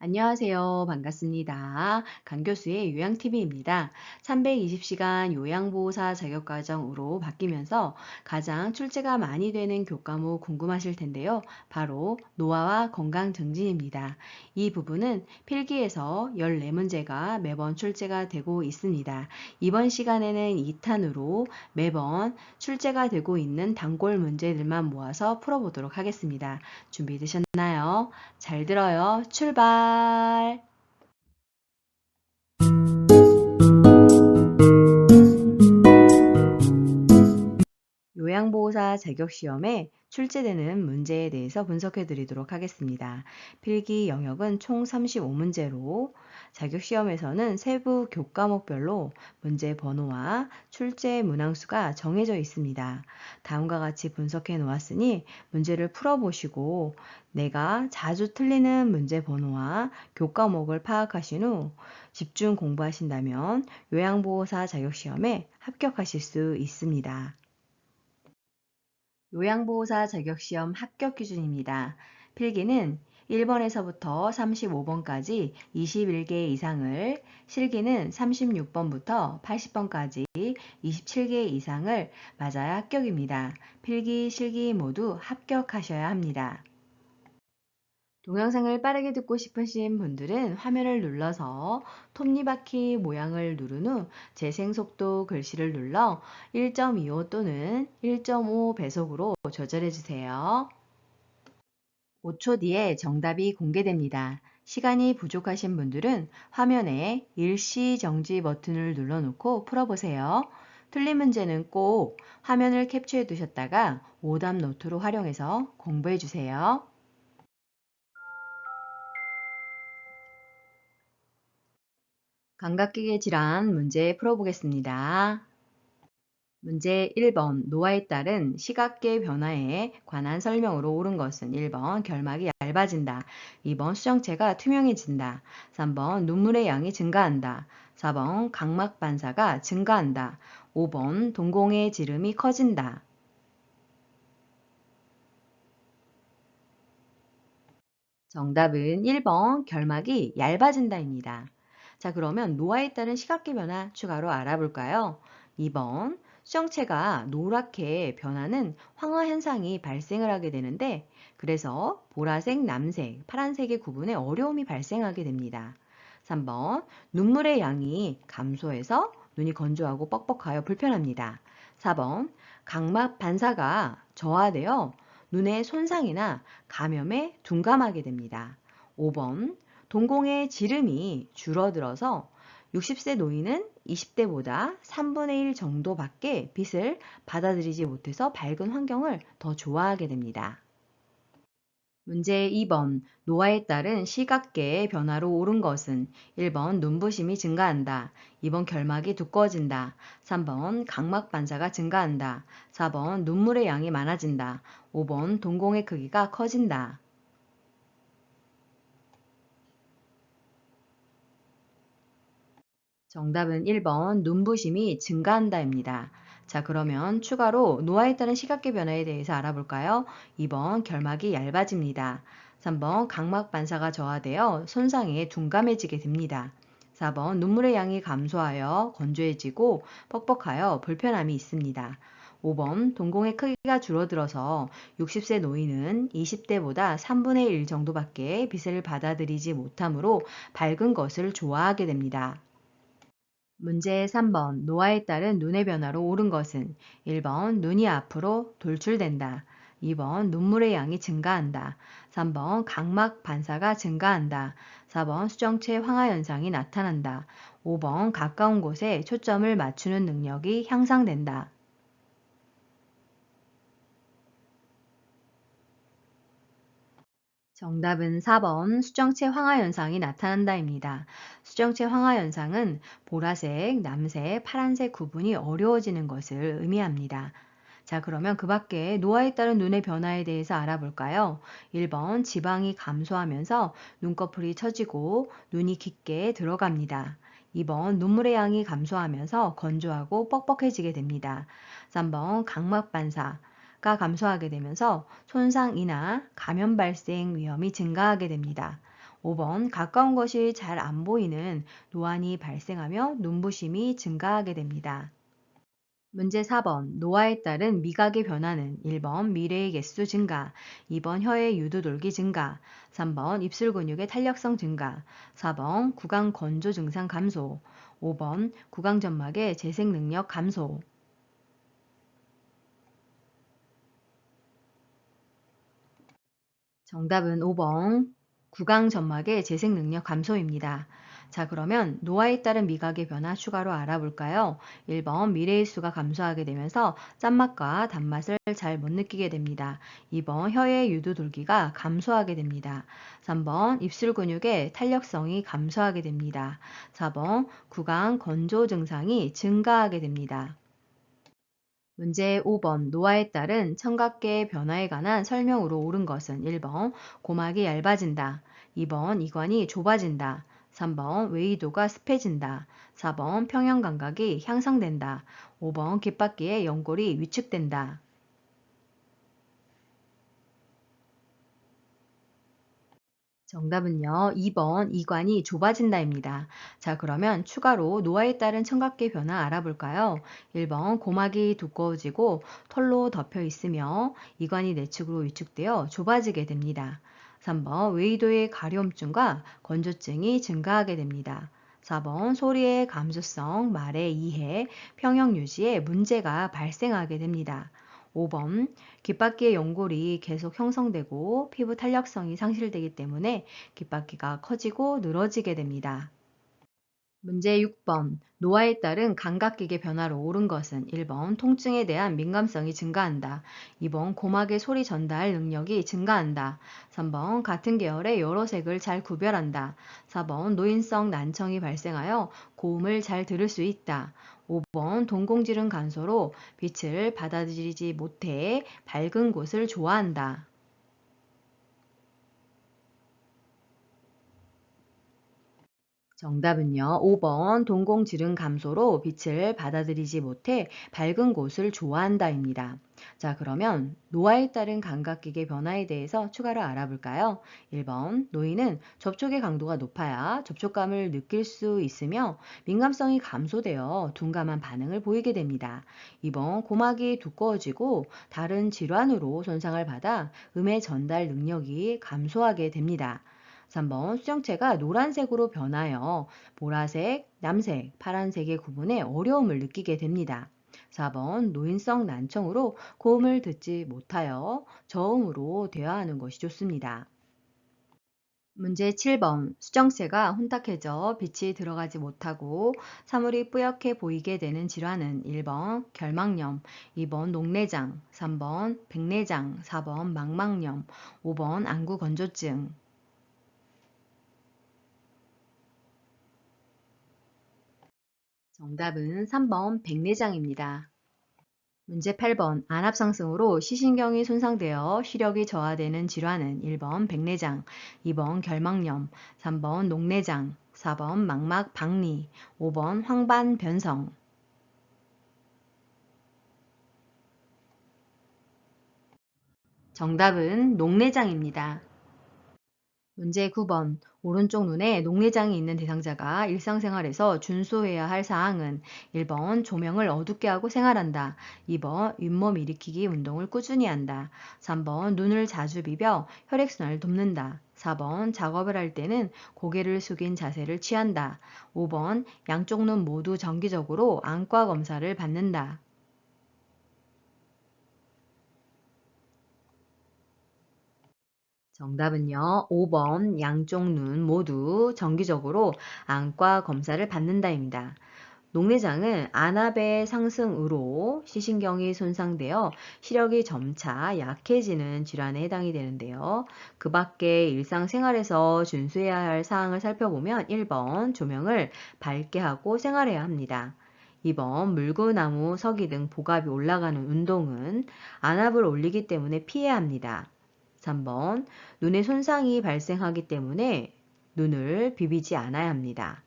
안녕하세요. 반갑습니다. 강교수의 요양TV입니다. 320시간 요양보호사 자격과정으로 바뀌면서 가장 출제가 많이 되는 교과목 궁금하실 텐데요. 바로 노화와 건강 증진입니다. 이 부분은 필기에서 14문제가 매번 출제가 되고 있습니다. 이번 시간에는 2탄으로 매번 출제가 되고 있는 단골 문제들만 모아서 풀어보도록 하겠습니다. 준비되셨나요? 잘 들어요. 출발! 요양보호사 자격시험에 출제되는 문제에 대해서 분석해 드리도록 하겠습니다. 필기 영역은 총 35문제로 자격시험에서는 세부 교과목별로 문제 번호와 출제 문항수가 정해져 있습니다. 다음과 같이 분석해 놓았으니 문제를 풀어보시고 내가 자주 틀리는 문제 번호와 교과목을 파악하신 후 집중 공부하신다면 요양보호사 자격시험에 합격하실 수 있습니다. 요양보호사 자격시험 합격 기준입니다. 필기는 1번에서부터 35번까지 21개 이상을, 실기는 36번부터 80번까지 27개 이상을 맞아야 합격입니다. 필기, 실기 모두 합격하셔야 합니다. 동영상을 빠르게 듣고 싶으신 분들은 화면을 눌러서 톱니바퀴 모양을 누른 후 재생속도 글씨를 눌러 1.25 또는 1.5 배속으로 조절해 주세요. 5초 뒤에 정답이 공개됩니다. 시간이 부족하신 분들은 화면에 일시 정지 버튼을 눌러놓고 풀어보세요. 틀린 문제는 꼭 화면을 캡처해 두셨다가 오답 노트로 활용해서 공부해 주세요. 감각기계 질환 문제 풀어보겠습니다. 문제 1번 노화에 따른 시각계 변화에 관한 설명으로 옳은 것은 1번 결막이 얇아진다. 2번 수정체가 투명해진다. 3번 눈물의 양이 증가한다. 4번 각막 반사가 증가한다. 5번 동공의 지름이 커진다. 정답은 1번 결막이 얇아진다입니다. 자, 그러면 노화에 따른 시각계 변화 추가로 알아볼까요? 2번 수정체가 노랗게 변하는 황화 현상이 발생을 하게 되는데 그래서 보라색, 남색, 파란색의 구분에 어려움이 발생하게 됩니다. 3번 눈물의 양이 감소해서 눈이 건조하고 뻑뻑하여 불편합니다. 4번 각막 반사가 저하되어 눈의 손상이나 감염에 둔감하게 됩니다. 5번 동공의 지름이 줄어들어서 60세 노인은 20대보다 3분의 1 정도밖에 빛을 받아들이지 못해서 밝은 환경을 더 좋아하게 됩니다. 문제 2번 노화에 따른 시각계의 변화로 옳은 것은 1번 눈부심이 증가한다. 2번 결막이 두꺼워진다. 3번 각막 반사가 증가한다. 4번 눈물의 양이 많아진다. 5번 동공의 크기가 커진다. 정답은 1번 눈부심이 증가한다입니다. 자, 그러면 추가로 노화에 따른 시각계 변화에 대해서 알아볼까요? 2번 결막이 얇아집니다. 3번 각막 반사가 저하되어 손상에 둔감해지게 됩니다. 4번 눈물의 양이 감소하여 건조해지고 뻑뻑하여 불편함이 있습니다. 5번 동공의 크기가 줄어들어서 60세 노인은 20대보다 3분의 1 정도밖에 빛을 받아들이지 못하므로 밝은 것을 좋아하게 됩니다. 문제 3번 노화에 따른 눈의 변화로 옳은 것은 1번 눈이 앞으로 돌출된다. 2번 눈물의 양이 증가한다. 3번 각막 반사가 증가한다. 4번 수정체 황화 현상이 나타난다. 5번 가까운 곳에 초점을 맞추는 능력이 향상된다. 정답은 4번 수정체 황화 현상이 나타난다입니다. 수정체 황화 현상은 보라색, 남색, 파란색 구분이 어려워지는 것을 의미합니다. 자, 그러면 그 밖에 노화에 따른 눈의 변화에 대해서 알아볼까요? 1번 지방이 감소하면서 눈꺼풀이 처지고 눈이 깊게 들어갑니다. 2번 눈물의 양이 감소하면서 건조하고 뻑뻑해지게 됩니다. 3번 각막 반사 가 감소하게 되면서 손상이나 감염 발생 위험이 증가하게 됩니다. 5번 가까운 것이 잘 안 보이는 노안이 발생하며 눈부심이 증가하게 됩니다. 문제 4번 노화에 따른 미각의 변화는 1번 미래의 개수 증가, 2번 혀의 유두돌기 증가, 3번 입술 근육의 탄력성 증가, 4번 구강 건조 증상 감소, 5번 구강 점막의 재생 능력 감소. 정답은 5번 구강 점막의 재생 능력 감소입니다. 자, 그러면 노화에 따른 미각의 변화 추가로 알아볼까요? 1번 미레일 수가 감소하게 되면서 짠맛과 단맛을 잘 못 느끼게 됩니다. 2번 혀의 유두 돌기가 감소하게 됩니다. 3번 입술 근육의 탄력성이 감소하게 됩니다. 4번 구강 건조 증상이 증가하게 됩니다. 문제 5번 노화에 따른 청각계의 변화에 관한 설명으로 옳은 것은 1번 고막이 얇아진다, 2번 이관이 좁아진다, 3번 외이도가 습해진다, 4번 평형감각이 향상된다, 5번 귓바퀴의 연골이 위축된다. 정답은요, 2번 이관이 좁아진다입니다. 자, 그러면 추가로 노화에 따른 청각계 변화 알아볼까요? 1번 고막이 두꺼워지고 털로 덮여 있으며 이관이 내측으로 위축되어 좁아지게 됩니다. 3번 외이도의 가려움증과 건조증이 증가하게 됩니다. 4번 소리의 감수성, 말의 이해, 평형 유지에 문제가 발생하게 됩니다. 5번 귓바퀴의 연골이 계속 형성되고 피부 탄력성이 상실되기 때문에 귓바퀴가 커지고 늘어지게 됩니다. 문제 6번 노화에 따른 감각기계 변화로 옳은 것은 1번 통증에 대한 민감성이 증가한다, 2번 고막의 소리 전달 능력이 증가한다, 3번 같은 계열의 여러 색을 잘 구별한다, 4번 노인성 난청이 발생하여 고음을 잘 들을 수 있다, 5번 동공지름 간소로 빛을 받아들이지 못해 밝은 곳을 좋아한다. 정답은요, 5번 동공지름 감소로 빛을 받아들이지 못해 밝은 곳을 좋아한다입니다. 자, 그러면 노화에 따른 감각기계 변화에 대해서 추가로 알아볼까요? 1번 노인은 접촉의 강도가 높아야 접촉감을 느낄 수 있으며 민감성이 감소되어 둔감한 반응을 보이게 됩니다. 2번 고막이 두꺼워지고 다른 질환으로 손상을 받아 음의 전달 능력이 감소하게 됩니다. 3번 수정체가 노란색으로 변하여 보라색, 남색, 파란색의 구분에 어려움을 느끼게 됩니다. 4번 노인성 난청으로 고음을 듣지 못하여 저음으로 대화하는 것이 좋습니다. 문제 7번 수정체가 혼탁해져 빛이 들어가지 못하고 사물이 뿌옇게 보이게 되는 질환은 1번 결막염, 2번 녹내장, 3번 백내장, 4번 망막염, 5번 안구건조증. 정답은 3번 백내장입니다. 문제 8번 안압상승으로 시신경이 손상되어 시력이 저하되는 질환은 1번 백내장, 2번 결막염, 3번 녹내장, 4번 망막 박리, 5번 황반변성. 정답은 녹내장입니다. 문제 9번 오른쪽 눈에 녹내장이 있는 대상자가 일상생활에서 준수해야 할 사항은 1번 조명을 어둡게 하고 생활한다, 2번 윗몸 일으키기 운동을 꾸준히 한다, 3번 눈을 자주 비벼 혈액순환을 돕는다, 4번 작업을 할 때는 고개를 숙인 자세를 취한다, 5번 양쪽 눈 모두 정기적으로 안과 검사를 받는다. 정답은요, 5번 양쪽 눈 모두 정기적으로 안과 검사를 받는다입니다. 녹내장은 안압의 상승으로 시신경이 손상되어 시력이 점차 약해지는 질환에 해당이 되는데요. 그 밖에 일상생활에서 준수해야 할 사항을 살펴보면 1번 조명을 밝게 하고 생활해야 합니다. 2번 물구나무, 서기 등 복압이 올라가는 운동은 안압을 올리기 때문에 피해야 합니다. 3번 눈에 손상이 발생하기 때문에 눈을 비비지 않아야 합니다.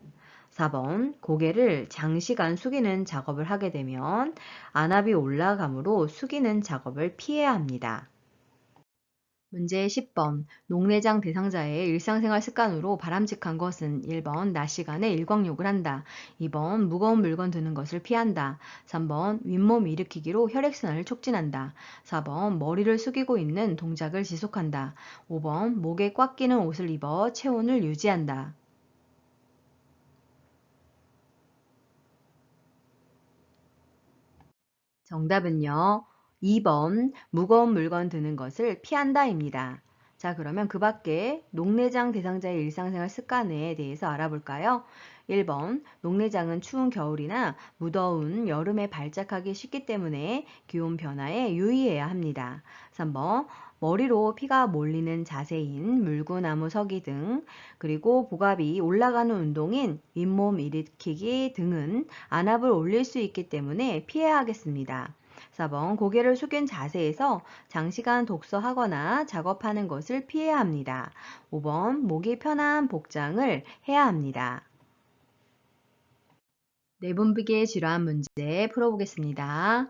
4번 고개를 장시간 숙이는 작업을 하게 되면 안압이 올라가므로 숙이는 작업을 피해야 합니다. 문제 10번. 녹내장 대상자의 일상생활 습관으로 바람직한 것은 1번 낮 시간에 일광욕을 한다. 2번 무거운 물건 드는 것을 피한다. 3번 윗몸 일으키기로 혈액순환을 촉진한다. 4번 머리를 숙이고 있는 동작을 지속한다. 5번 목에 꽉 끼는 옷을 입어 체온을 유지한다. 정답은요. 2번 무거운 물건 드는 것을 피한다입니다. 자, 그러면 그 밖에 녹내장 대상자의 일상생활 습관에 대해서 알아볼까요? 1번 녹내장은 추운 겨울이나 무더운 여름에 발작하기 쉽기 때문에 기온 변화에 유의해야 합니다. 3번 머리로 피가 몰리는 자세인 물구나무 서기 등, 그리고 복압이 올라가는 운동인 윗몸 일으키기 등은 안압을 올릴 수 있기 때문에 피해야 하겠습니다. 4번 고개를 숙인 자세에서 장시간 독서하거나 작업하는 것을 피해야 합니다. 5번 목이 편한 복장을 해야 합니다. 내분비계 질환 문제 풀어보겠습니다.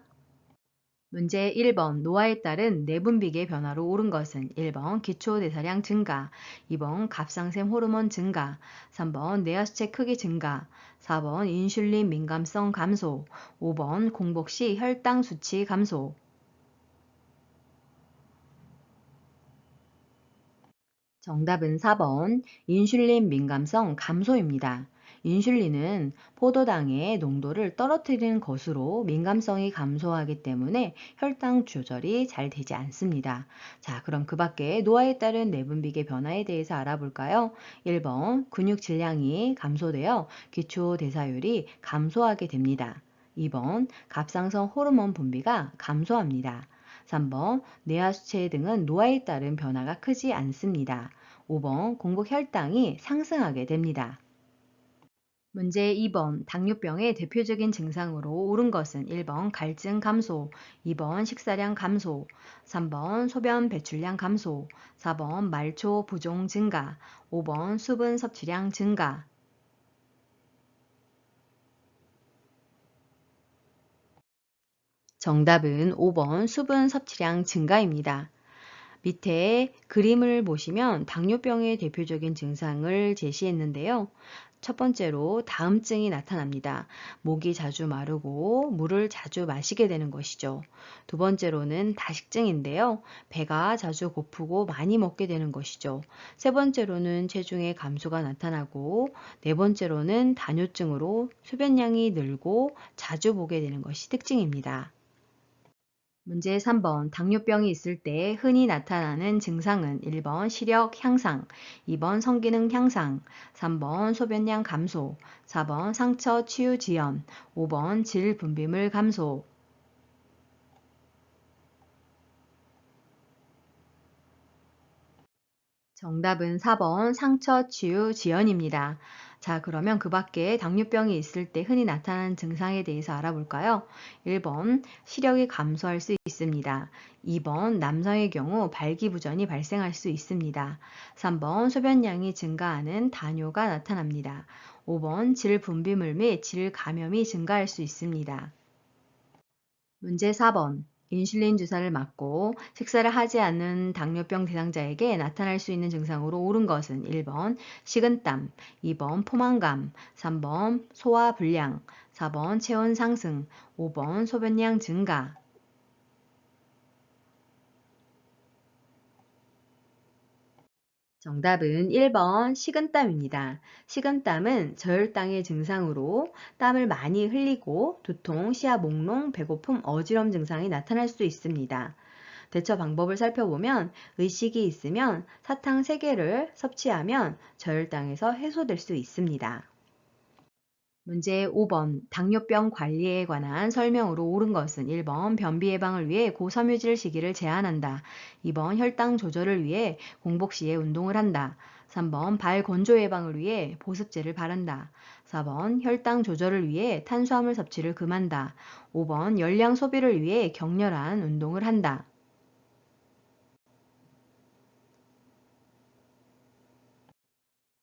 문제 1번 노화에 따른 내분비계 변화로 오른 것은 1번 기초대사량 증가, 2번 갑상샘 호르몬 증가, 3번 뇌하수체 크기 증가, 4번 인슐린 민감성 감소, 5번 공복 시 혈당 수치 감소. 정답은 4번 인슐린 민감성 감소입니다. 인슐린은 포도당의 농도를 떨어뜨리는 것으로 민감성이 감소하기 때문에 혈당 조절이 잘 되지 않습니다. 자, 그럼 그 밖에 노화에 따른 내분비계 변화에 대해서 알아볼까요? 1번 근육 질량이 감소되어 기초 대사율이 감소하게 됩니다. 2번 갑상선 호르몬 분비가 감소합니다. 3번 뇌하수체 등은 노화에 따른 변화가 크지 않습니다. 5번 공복 혈당이 상승하게 됩니다. 문제 2번 당뇨병의 대표적인 증상으로 오른 것은 1번 갈증 감소, 2번 식사량 감소, 3번 소변 배출량 감소, 4번 말초 부종 증가, 5번 수분 섭취량 증가. 정답은 5번 수분 섭취량 증가입니다. 밑에 그림을 보시면 당뇨병의 대표적인 증상을 제시했는데요. 첫 번째로 다음증이 나타납니다. 목이 자주 마르고 물을 자주 마시게 되는 것이죠. 두 번째로는 다식증인데요. 배가 자주 고프고 많이 먹게 되는 것이죠. 세 번째로는 체중의 감소가 나타나고, 네 번째로는 다뇨증으로 소변량이 늘고 자주 보게 되는 것이 특징입니다. 문제 3번 당뇨병이 있을 때 흔히 나타나는 증상은 1번 시력 향상, 2번 성기능 향상, 3번 소변량 감소, 4번 상처 치유 지연, 5번 질 분비물 감소. 정답은 4번 상처 치유 지연입니다. 자, 그러면 그 밖에 당뇨병이 있을 때 흔히 나타나는 증상에 대해서 알아볼까요? 1번 시력이 감소할 수 있습니다. 2번 남성의 경우 발기부전이 발생할 수 있습니다. 3번 소변량이 증가하는 다뇨가 나타납니다. 5번 질 분비물 및 질 감염이 증가할 수 있습니다. 문제 4번. 인슐린 주사를 맞고 식사를 하지 않는 당뇨병 대상자에게 나타날 수 있는 증상으로 옳은 것은 1번 식은땀, 2번 포만감, 3번 소화불량, 4번 체온 상승, 5번 소변량 증가. 정답은 1번 식은땀입니다. 식은땀은 저혈당의 증상으로 땀을 많이 흘리고 두통, 시야 목롱, 배고픔, 어지럼 증상이 나타날 수 있습니다. 대처 방법을 살펴보면 의식이 있으면 사탕 3개를 섭취하면 저혈당에서 해소될 수 있습니다. 문제 5번 당뇨병 관리에 관한 설명으로 옳은 것은 1번 변비 예방을 위해 고섬유질 시기를 제한한다. 2번 혈당 조절을 위해 공복 시에 운동을 한다. 3번 발 건조 예방을 위해 보습제를 바른다. 4번 혈당 조절을 위해 탄수화물 섭취를 금한다. 5번 열량 소비를 위해 격렬한 운동을 한다.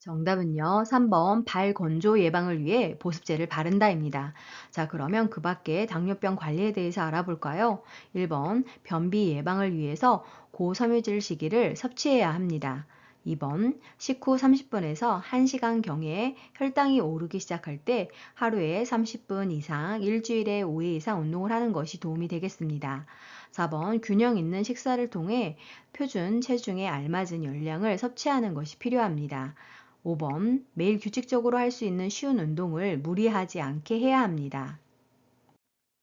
정답은요. 3번 발 건조 예방을 위해 보습제를 바른다입니다. 자, 그러면 그 밖에 당뇨병 관리에 대해서 알아볼까요? 1번 변비 예방을 위해서 고섬유질 시기를 섭취해야 합니다. 2번 식후 30분에서 1시간경에 혈당이 오르기 시작할 때 하루에 30분 이상 일주일에 5회 이상 운동을 하는 것이 도움이 되겠습니다. 4번 균형 있는 식사를 통해 표준 체중에 알맞은 열량을 섭취하는 것이 필요합니다. 5번 매일 규칙적으로 할 수 있는 쉬운 운동을 무리하지 않게 해야 합니다.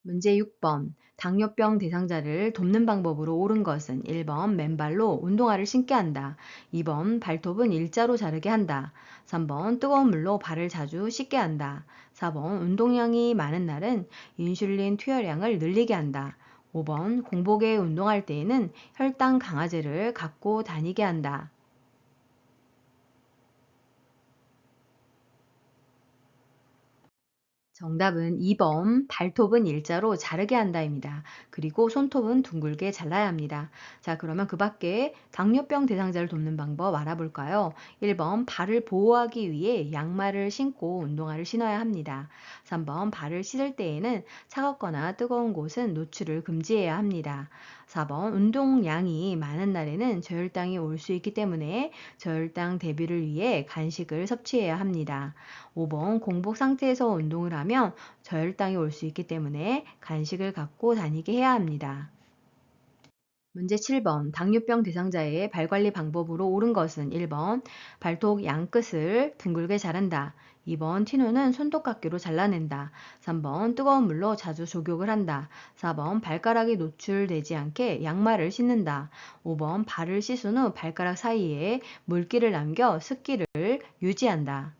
문제 6번 당뇨병 대상자를 돕는 방법으로 옳은 것은 1번 맨발로 운동화를 신게 한다. 2번 발톱은 일자로 자르게 한다. 3번 뜨거운 물로 발을 자주 씻게 한다. 4번 운동량이 많은 날은 인슐린 투여량을 늘리게 한다. 5번 공복에 운동할 때에는 혈당 강화제를 갖고 다니게 한다. 정답은 2번 발톱은 일자로 자르게 한다입니다. 그리고 손톱은 둥글게 잘라야 합니다. 자, 그러면 그 밖에 당뇨병 대상자를 돕는 방법 알아볼까요? 1번 발을 보호하기 위해 양말을 신고 운동화를 신어야 합니다. 3번 발을 씻을 때에는 차갑거나 뜨거운 곳은 노출을 금지해야 합니다. 4번 운동량이 많은 날에는 저혈당이 올 수 있기 때문에 저혈당 대비를 위해 간식을 섭취해야 합니다. 5번 공복 상태에서 운동을 하면 저혈당이 올 수 있기 때문에 간식을 갖고 다니게 해야 합니다. 문제 7번 당뇨병 대상자의 발관리 방법으로 옳은 것은 1번 발톱 양끝을 둥글게 자른다. 2번 티노는 손톱깎이로 잘라낸다. 3번 뜨거운 물로 자주 족욕을 한다. 4번 발가락이 노출되지 않게 양말을 신는다. 5번 발을 씻은 후 발가락 사이에 물기를 남겨 습기를 유지한다.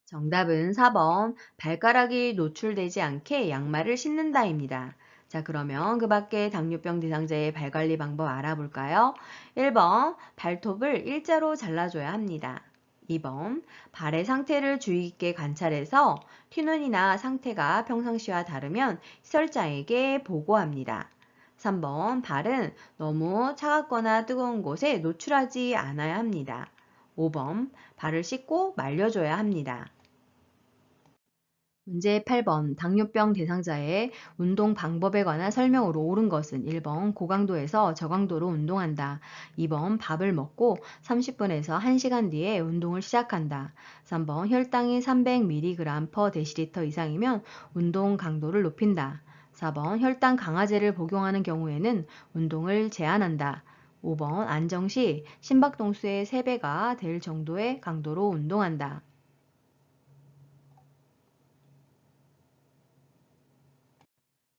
정답은 4번 발가락이 노출되지 않게 양말을 신는다입니다. 자, 그러면 그 밖에 당뇨병 대상자의 발관리 방법 알아볼까요? 1번 발톱을 일자로 잘라줘야 합니다. 2번 발의 상태를 주의 깊게 관찰해서 튀눈이나 상태가 평상시와 다르면 시설자에게 보고합니다. 3번 발은 너무 차갑거나 뜨거운 곳에 노출하지 않아야 합니다. 5번 발을 씻고 말려줘야 합니다. 문제 8번 당뇨병 대상자의 운동 방법에 관한 설명으로 옳은 것은 1번 고강도에서 저강도로 운동한다. 2번 밥을 먹고 30분에서 1시간 뒤에 운동을 시작한다. 3번 혈당이 300mg/dL 이상이면 운동 강도를 높인다. 4번 혈당 강화제를 복용하는 경우에는 운동을 제한한다. 5번 안정 시 심박동수의 3배가 될 정도의 강도로 운동한다.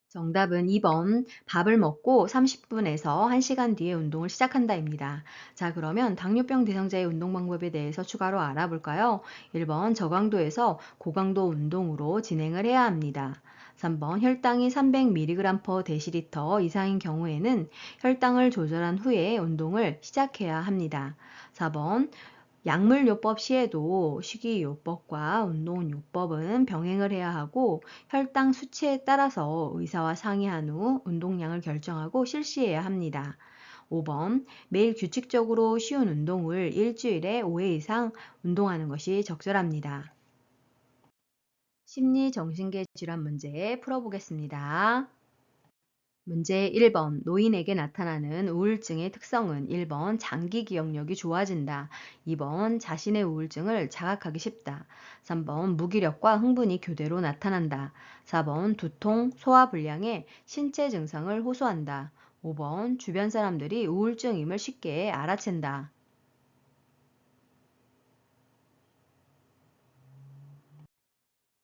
정답은 2번 밥을 먹고 30분에서 1시간 뒤에 운동을 시작한다입니다. 자, 그러면 당뇨병 대상자의 운동 방법에 대해서 추가로 알아볼까요? 1번 저강도에서 고강도 운동으로 진행을 해야 합니다. 3번 혈당이 300mg/dL 이상인 경우에는 혈당을 조절한 후에 운동을 시작해야 합니다. 4번 약물요법 시에도 식이요법과 운동요법은 병행을 해야 하고 혈당 수치에 따라서 의사와 상의한 후 운동량을 결정하고 실시해야 합니다. 5번 매일 규칙적으로 쉬운 운동을 일주일에 5회 이상 운동하는 것이 적절합니다. 심리 정신계 질환 문제 풀어보겠습니다. 문제 1번 노인에게 나타나는 우울증의 특성은 1번 장기 기억력이 좋아진다. 2번 자신의 우울증을 자각하기 쉽다. 3번 무기력과 흥분이 교대로 나타난다. 4번 두통, 소화불량의 신체 증상을 호소한다. 5번 주변 사람들이 우울증임을 쉽게 알아챈다.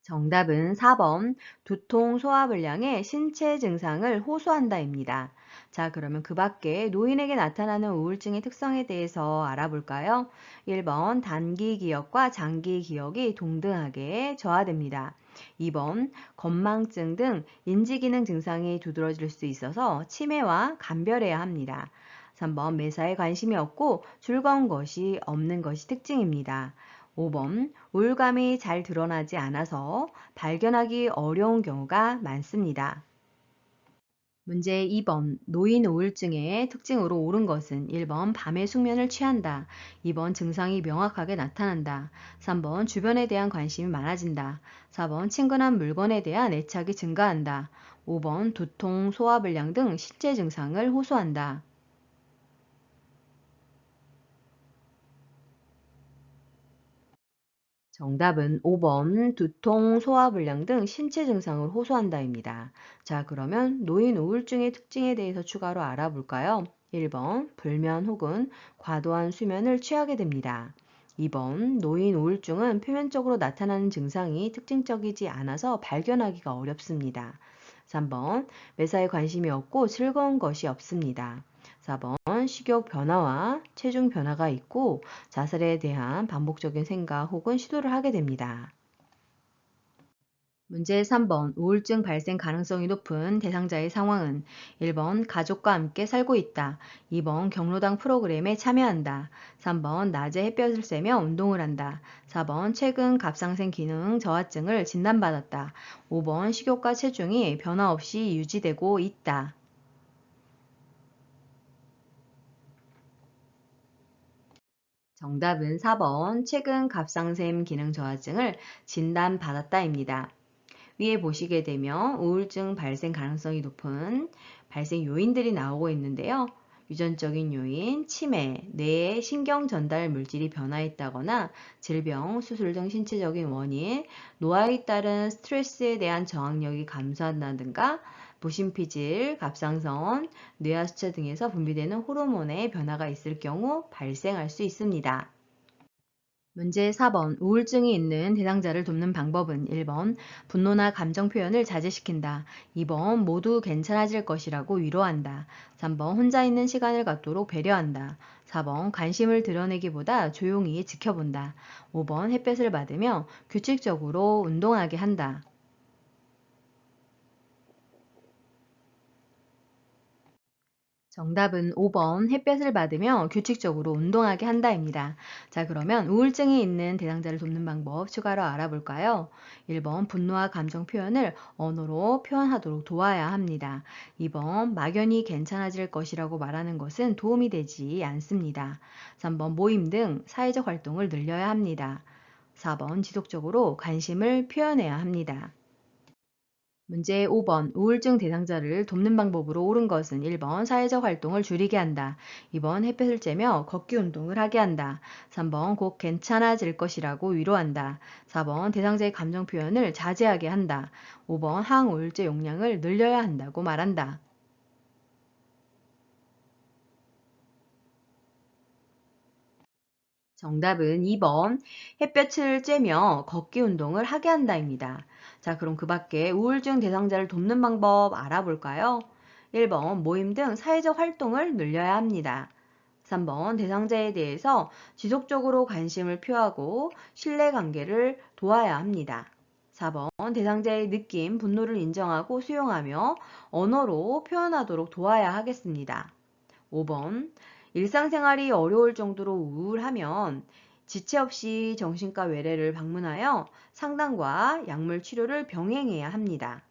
정답은 4번 두통, 소화불량의 신체 증상을 호소한다입니다. 자, 그러면 그 밖에 노인에게 나타나는 우울증의 특성에 대해서 알아볼까요? 1번 단기 기억과 장기 기억이 동등하게 저하됩니다. 2번 건망증 등 인지기능 증상이 두드러질 수 있어서 치매와 감별해야 합니다. 3번 매사에 관심이 없고 즐거운 것이 없는 것이 특징입니다. 5번 우울감이 잘 드러나지 않아서 발견하기 어려운 경우가 많습니다. 문제 2번 노인 우울증의 특징으로 옳은 것은 1번 밤에 숙면을 취한다. 2번 증상이 명확하게 나타난다. 3번 주변에 대한 관심이 많아진다. 4번 친근한 물건에 대한 애착이 증가한다. 5번 두통, 소화불량 등 신체 증상을 호소한다. 정답은 5번 두통, 소화불량 등 신체 증상을 호소한다입니다. 자, 그러면 노인 우울증의 특징에 대해서 추가로 알아볼까요? 1번 불면 혹은 과도한 수면을 취하게 됩니다. 2번 노인 우울증은 표면적으로 나타나는 증상이 특징적이지 않아서 발견하기가 어렵습니다. 3번 매사에 관심이 없고 즐거운 것이 없습니다. 4번 식욕 변화와 체중 변화가 있고 자살에 대한 반복적인 생각 혹은 시도를 하게 됩니다. 문제 3번 우울증 발생 가능성이 높은 대상자의 상황은 1번 가족과 함께 살고 있다. 2번 경로당 프로그램에 참여한다. 3번 낮에 햇볕을 쐬며 운동을 한다. 4번 최근 갑상선 기능 저하증을 진단받았다. 5번 식욕과 체중이 변화 없이 유지되고 있다. 정답은 4번 최근 갑상샘 기능 저하증을 진단받았다입니다. 위에 보시게 되면 우울증 발생 가능성이 높은 발생 요인들이 나오고 있는데요. 유전적인 요인, 치매, 뇌의 신경 전달 물질이 변화했다거나 질병, 수술 등 신체적인 원인, 노화에 따른 스트레스에 대한 저항력이 감소한다든가 부신피질, 갑상선, 뇌하수체 등에서 분비되는 호르몬의 변화가 있을 경우 발생할 수 있습니다. 문제 4번 우울증이 있는 대상자를 돕는 방법은 1번 분노나 감정 표현을 자제시킨다. 2번 모두 괜찮아질 것이라고 위로한다. 3번 혼자 있는 시간을 갖도록 배려한다. 4번 관심을 드러내기보다 조용히 지켜본다. 5번 햇볕을 받으며 규칙적으로 운동하게 한다. 정답은 5번 햇볕을 받으며 규칙적으로 운동하게 한다입니다. 자, 그러면 우울증이 있는 대상자를 돕는 방법 추가로 알아볼까요? 1번 분노와 감정 표현을 언어로 표현하도록 도와야 합니다. 2번 막연히 괜찮아질 것이라고 말하는 것은 도움이 되지 않습니다. 3번 모임 등 사회적 활동을 늘려야 합니다. 4번 지속적으로 관심을 표현해야 합니다. 문제 5번 우울증 대상자를 돕는 방법으로 옳은 것은 1번 사회적 활동을 줄이게 한다. 2번 햇볕을 쬐며 걷기 운동을 하게 한다. 3번 곧 괜찮아질 것이라고 위로한다. 4번 대상자의 감정 표현을 자제하게 한다. 5번 항우울제 용량을 늘려야 한다고 말한다. 정답은 2번 햇볕을 쬐며 걷기 운동을 하게 한다입니다. 자, 그럼 그 밖에 우울증 대상자를 돕는 방법 알아볼까요? 1번 모임 등 사회적 활동을 늘려야 합니다. 3번 대상자에 대해서 지속적으로 관심을 표하고 신뢰관계를 도와야 합니다. 4번 대상자의 느낌, 분노를 인정하고 수용하며 언어로 표현하도록 도와야 하겠습니다. 5번 일상생활이 어려울 정도로 우울하면 지체 없이 정신과 외래를 방문하여 상담과 약물 치료를 병행해야 합니다.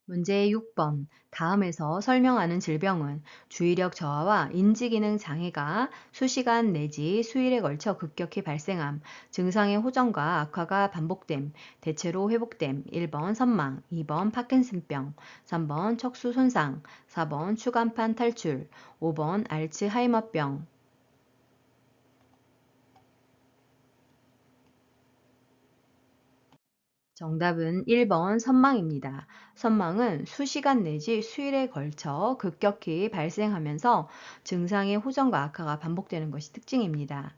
문제 6번. 다음에서 설명하는 질병은 주의력 저하와 인지기능 장애가 수시간 내지 수일에 걸쳐 급격히 발생함, 증상의 호전과 악화가 반복됨, 대체로 회복됨, 1번 선망, 2번 파킨슨병, 3번 척수 손상, 4번 추간판 탈출, 5번 알츠하이머병. 정답은 1번 선망입니다. 선망은 수시간 내지 수일에 걸쳐 급격히 발생하면서 증상의 호전과 악화가 반복되는 것이 특징입니다.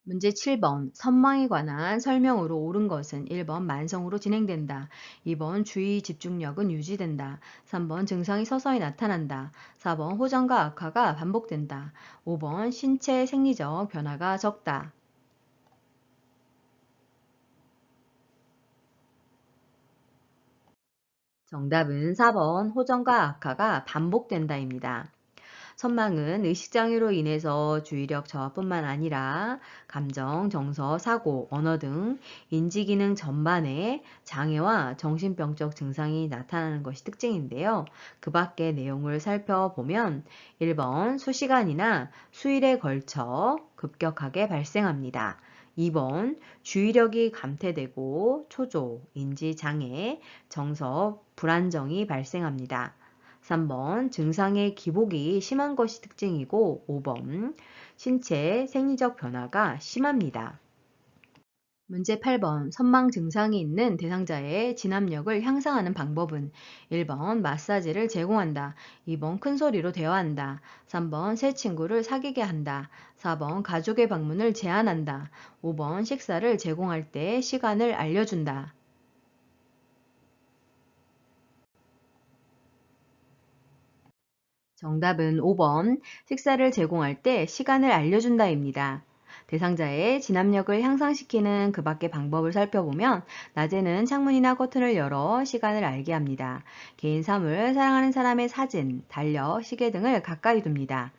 문제 7번 선망에 관한 설명으로 옳은 것은 1번 만성으로 진행된다. 2번 주의 집중력은 유지된다. 3번 증상이 서서히 나타난다. 4번 호전과 악화가 반복된다. 5번 신체 생리적 변화가 적다. 정답은 4번 호전과 악화가 반복된다입니다. 선망은 의식장애로 인해서 주의력 저하뿐만 아니라 감정, 정서, 사고, 언어 등 인지기능 전반에 장애와 정신병적 증상이 나타나는 것이 특징인데요. 그 밖의 내용을 살펴보면 1번 수시간이나 수일에 걸쳐 급격하게 발생합니다. 2번 주의력이 감퇴되고 초조, 인지장애, 정서, 불안정이 발생합니다. 3번 증상의 기복이 심한 것이 특징이고 5번 신체 생리적 변화가 심합니다. 문제 8번 선망 증상이 있는 대상자의 진압력을 향상하는 방법은 1번 마사지를 제공한다. 2번 큰 소리로 대화한다. 3번 새 친구를 사귀게 한다. 4번 가족의 방문을 제한한다. 5번 식사를 제공할 때 시간을 알려준다. 정답은 5번 식사를 제공할 때 시간을 알려준다입니다. 대상자의 진압력을 향상시키는 그 밖의 방법을 살펴보면 낮에는 창문이나 커튼을 열어 시간을 알게 합니다. 개인 사물, 사랑하는 사람의 사진, 달력, 시계 등을 가까이 둡니다.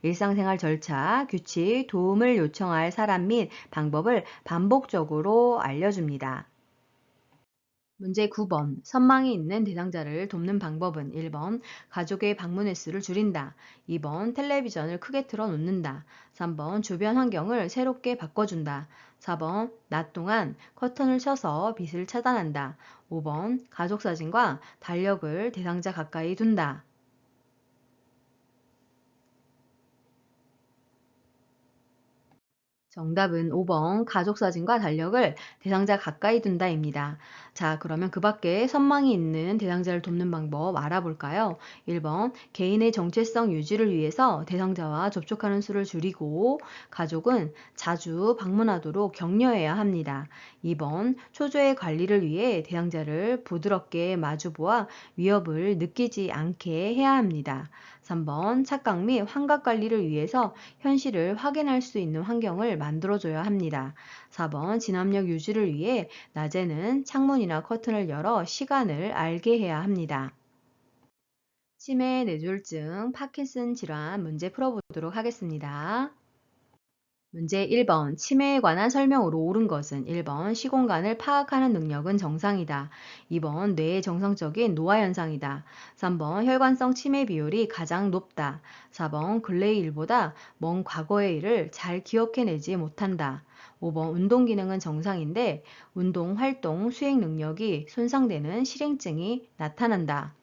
일상생활 절차, 규칙, 도움을 요청할 사람 및 방법을 반복적으로 알려줍니다. 문제 9번. 선망이 있는 대상자를 돕는 방법은 1번 가족의 방문 횟수를 줄인다. 2번 텔레비전을 크게 틀어 놓는다. 3번 주변 환경을 새롭게 바꿔준다. 4번 낮 동안 커튼을 쳐서 빛을 차단한다. 5번 가족 사진과 달력을 대상자 가까이 둔다. 정답은 5번 가족 사진과 달력을 대상자 가까이 둔다입니다. 자, 그러면 그 밖에 선망이 있는 대상자를 돕는 방법 알아볼까요? 1번 개인의 정체성 유지를 위해서 대상자와 접촉하는 수를 줄이고 가족은 자주 방문하도록 격려해야 합니다. 2번 초조의 관리를 위해 대상자를 부드럽게 마주보아 위협을 느끼지 않게 해야 합니다. 3번 착각 및 환각 관리를 위해서 현실을 확인할 수 있는 환경을 만들어줘야 합니다. 4번 진압력 유지를 위해 낮에는 창문이나 커튼을 열어 시간을 알게 해야 합니다. 치매, 뇌졸중, 파킨슨 질환 문제 풀어보도록 하겠습니다. 문제 1번 치매에 관한 설명으로 옳은 것은 1번 시공간을 파악하는 능력은 정상이다. 2번 뇌의 정상적인 노화 현상이다. 3번 혈관성 치매 비율이 가장 높다. 4번 근래의 일보다 먼 과거의 일을 잘 기억해내지 못한다. 5번 운동 기능은 정상인데 운동, 활동, 수행 능력이 손상되는 실행증이 나타난다.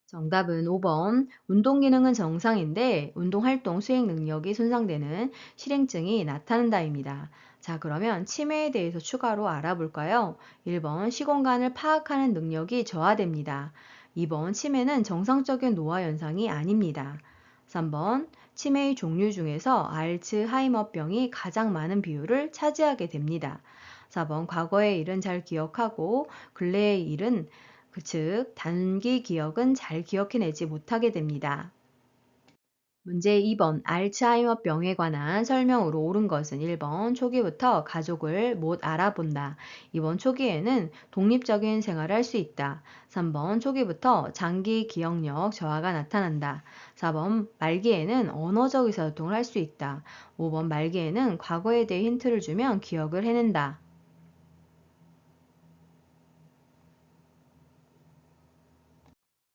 정답은 5번. 운동 기능은 정상인데 운동 활동 수행 능력이 손상되는 실행증이 나타난다입니다. 자, 그러면 치매에 대해서 추가로 알아볼까요? 1번 시공간을 파악하는 능력이 저하됩니다. 2번 치매는 정상적인 노화 현상이 아닙니다. 3번 치매의 종류 중에서 알츠하이머병이 가장 많은 비율을 차지하게 됩니다. 4번 과거의 일은 잘 기억하고 근래의 일은 즉 단기 기억은 잘 기억해내지 못하게 됩니다. 문제 2번 알츠하이머병에 관한 설명으로 옳은 것은 1번 초기부터 가족을 못 알아본다. 2번 초기에는 독립적인 생활을 할 수 있다. 3번 초기부터 장기 기억력 저하가 나타난다. 4번 말기에는 언어적 의사소통을 할 수 있다. 5번 말기에는 과거에 대해 힌트를 주면 기억을 해낸다.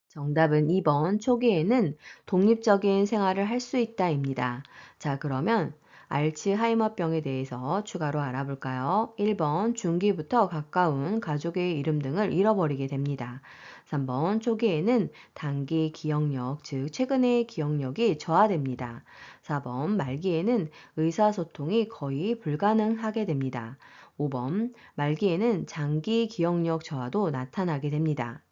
정답은 2번 초기에는 독립적인 생활을 할 수 있다입니다. 자, 그러면 알츠하이머병에 대해서 추가로 알아볼까요? 1번 중기부터 가까운 가족의 이름 등을 잃어버리게 됩니다. 3번 초기에는 단기 기억력, 즉 최근의 기억력이 저하됩니다. 4번 말기에는 의사소통이 거의 불가능하게 됩니다. 5번 말기에는 장기 기억력 저하도 나타나게 됩니다.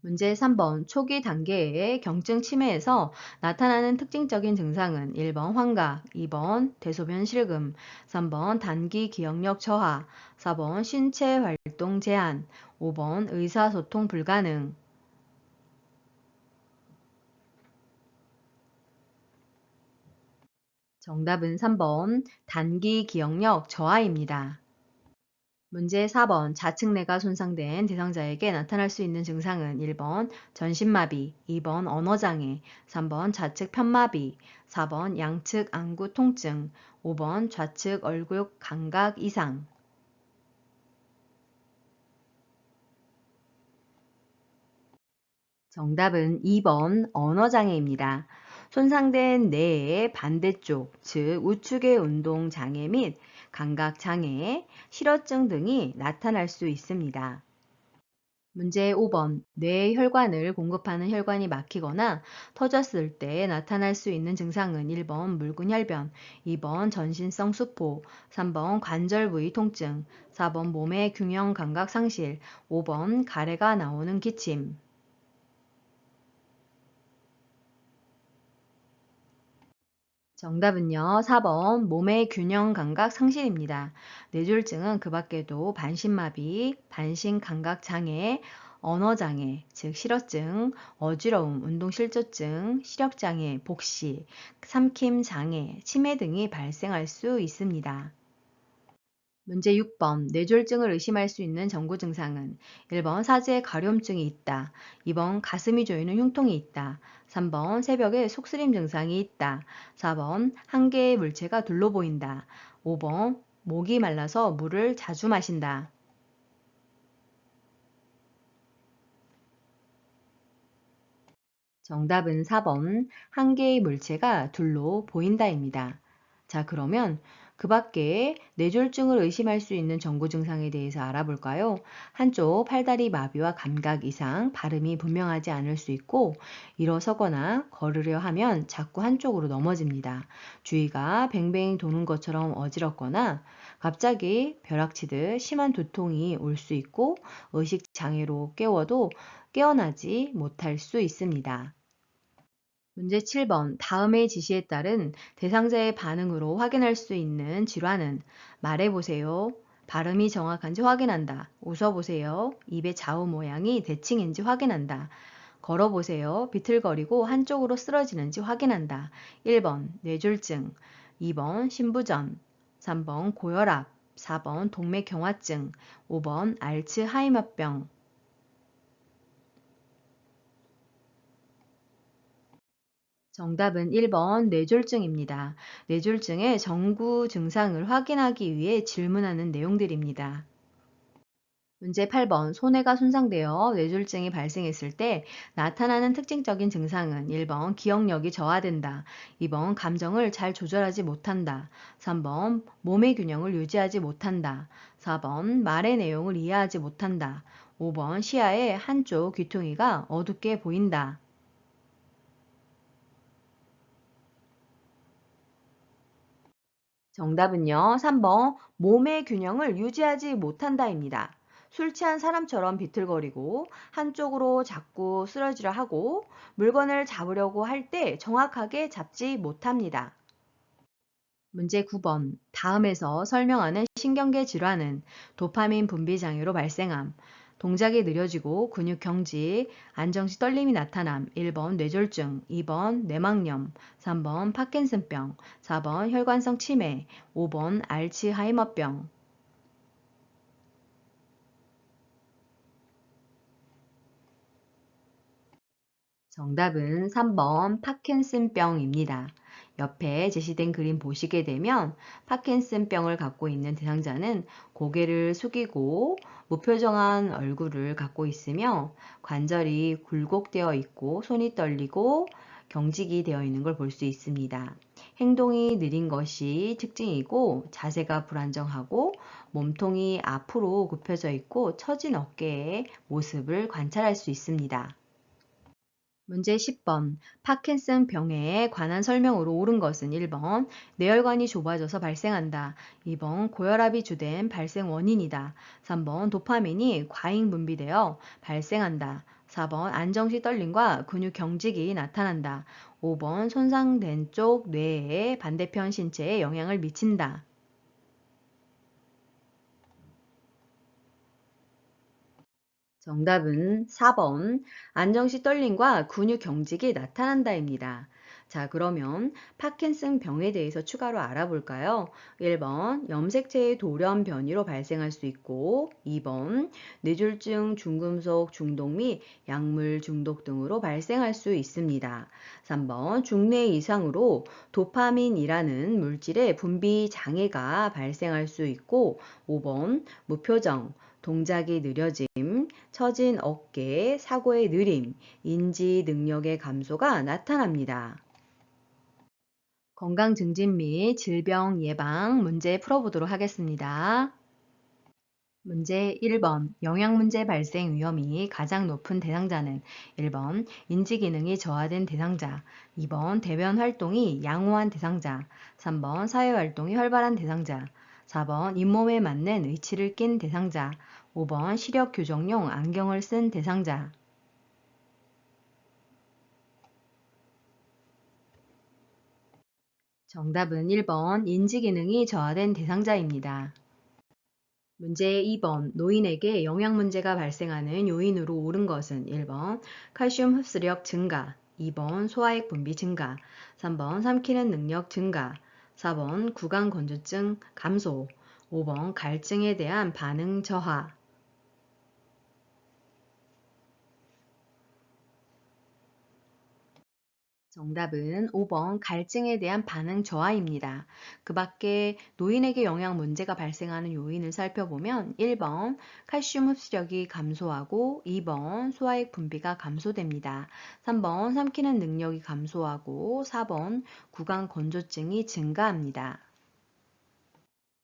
문제 3번 초기 단계의 경증 치매에서 나타나는 특징적인 증상은 1번 환각, 2번 대소변 실금, 3번 단기 기억력 저하, 4번 신체 활동 제한, 5번 의사소통 불가능. 정답은 3번 단기 기억력 저하입니다. 문제 4번 좌측 뇌가 손상된 대상자에게 나타날 수 있는 증상은 1번 전신마비, 2번 언어장애, 3번 좌측 편마비, 4번 양측 안구 통증, 5번 좌측 얼굴 감각 이상. 정답은 2번 언어장애입니다. 손상된 뇌의 반대쪽, 즉 우측의 운동 장애 및 감각 장애, 실어증 등이 나타날 수 있습니다. 문제 5번. 뇌의 혈관을 공급하는 혈관이 막히거나 터졌을 때 나타날 수 있는 증상은 1번 묽은 혈변, 2번 전신성 수포, 3번 관절 부위 통증, 4번 몸의 균형 감각 상실, 5번 가래가 나오는 기침. 정답은요, 4번 몸의 균형 감각 상실입니다. 뇌졸중은 그 밖에도 반신마비, 반신감각 장애, 언어장애, 즉 실어증, 어지러움, 운동실조증, 시력장애, 복시, 삼킴장애, 치매 등이 발생할 수 있습니다. 문제 6번 뇌졸중을 의심할 수 있는 전구 증상은 1번 사지에 가려움증이 있다. 2번 가슴이 조이는 흉통이 있다. 3번 새벽에 속쓰림 증상이 있다. 4번 한 개의 물체가 둘로 보인다. 5번 목이 말라서 물을 자주 마신다. 정답은 4번 한 개의 물체가 둘로 보인다입니다. 자, 그러면 그 밖에 뇌졸중을 의심할 수 있는 전구 증상에 대해서 알아볼까요? 한쪽 팔다리 마비와 감각 이상, 발음이 분명하지 않을 수 있고 일어서거나 걸으려 하면 자꾸 한쪽으로 넘어집니다. 주위가 뱅뱅 도는 것처럼 어지럽거나 갑자기 벼락치듯 심한 두통이 올 수 있고 의식 장애로 깨워도 깨어나지 못할 수 있습니다. 문제 7번. 다음의 지시에 따른 대상자의 반응으로 확인할 수 있는 질환은 말해보세요. 발음이 정확한지 확인한다. 웃어보세요. 입의 좌우 모양이 대칭인지 확인한다. 걸어보세요. 비틀거리고 한쪽으로 쓰러지는지 확인한다. 1번 뇌졸중, 2번 신부전, 3번 고혈압, 4번 동맥경화증, 5번 알츠하이머병. 정답은 1번 뇌졸중입니다. 뇌졸중의 전구 증상을 확인하기 위해 질문하는 내용들입니다. 문제 8번 손해가 손상되어 뇌졸중이 발생했을 때 나타나는 특징적인 증상은 1번 기억력이 저하된다. 2번 감정을 잘 조절하지 못한다. 3번 몸의 균형을 유지하지 못한다. 4번 말의 내용을 이해하지 못한다. 5번 시야의 한쪽 귀퉁이가 어둡게 보인다. 정답은요, 3번 몸의 균형을 유지하지 못한다입니다. 술 취한 사람처럼 비틀거리고 한쪽으로 자꾸 쓰러지려 하고 물건을 잡으려고 할 때 정확하게 잡지 못합니다. 문제 9번. 다음에서 설명하는 신경계 질환은 도파민 분비 장애로 발생함. 동작이 느려지고 근육 경직, 안정시 떨림이 나타남. 1번 뇌졸중, 2번 뇌막염, 3번 파킨슨병, 4번 혈관성 치매, 5번 알츠하이머병. 정답은 3번 파킨슨병입니다. 옆에 제시된 그림 보시게 되면 파킨슨병을 갖고 있는 대상자는 고개를 숙이고 무표정한 얼굴을 갖고 있으며 관절이 굴곡되어 있고 손이 떨리고 경직이 되어 있는 걸 볼 수 있습니다. 행동이 느린 것이 특징이고 자세가 불안정하고 몸통이 앞으로 굽혀져 있고 처진 어깨의 모습을 관찰할 수 있습니다. 문제 10번. 파킨슨 병에 관한 설명으로 옳은 것은 1번 뇌혈관이 좁아져서 발생한다. 2번 고혈압이 주된 발생 원인이다. 3번 도파민이 과잉 분비되어 발생한다. 4번 안정시 떨림과 근육 경직이 나타난다. 5번 손상된 쪽 뇌의 반대편 신체에 영향을 미친다. 정답은 4번 안정시 떨림과 근육 경직이 나타난다입니다. 자, 그러면 파킨슨 병에 대해서 추가로 알아볼까요? 1번, 염색체의 돌연 변이로 발생할 수 있고, 2번, 뇌졸중, 중금속 중독 및 약물 중독 등으로 발생할 수 있습니다. 3번, 중뇌 이상으로 도파민이라는 물질의 분비 장애가 발생할 수 있고, 5번, 무표정, 동작이 느려짐, 처진 어깨, 사고의 느림, 인지 능력의 감소가 나타납니다. 건강 증진 및 질병 예방 문제 풀어보도록 하겠습니다. 문제 1번 영양 문제 발생 위험이 가장 높은 대상자는 1번 인지 기능이 저하된 대상자, 2번 대변 활동이 양호한 대상자, 3번 사회 활동이 활발한 대상자, 4번 잇몸에 맞는 의치를 낀 대상자, 5번 시력 교정용 안경을 쓴 대상자. 정답은 1번 인지 기능이 저하된 대상자입니다. 문제 2번 노인에게 영양 문제가 발생하는 요인으로 옳은 것은 1번 칼슘 흡수력 증가, 2번 소화액 분비 증가, 3번 삼키는 능력 증가, 4번 구강 건조증 감소, 5번 갈증에 대한 반응 저하. 정답은 5번 갈증에 대한 반응 저하입니다. 그 밖에 노인에게 영양 문제가 발생하는 요인을 살펴보면 1번 칼슘 흡수력이 감소하고 2번 소화액 분비가 감소됩니다. 3번 삼키는 능력이 감소하고 4번 구강 건조증이 증가합니다.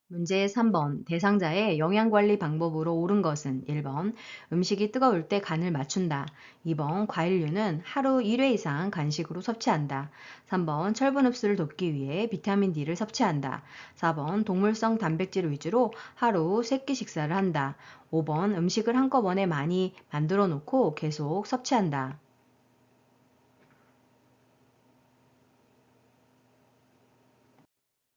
문제 3번 대상자의 영양관리 방법으로 옳은 것은 1번 음식이 뜨거울 때 간을 맞춘다. 2번 과일류는 하루 1회 이상 간식으로 섭취한다. 3번 철분 흡수를 돕기 위해 비타민 D를 섭취한다. 4번 동물성 단백질 위주로 하루 3끼 식사를 한다. 5번 음식을 한꺼번에 많이 만들어 놓고 계속 섭취한다.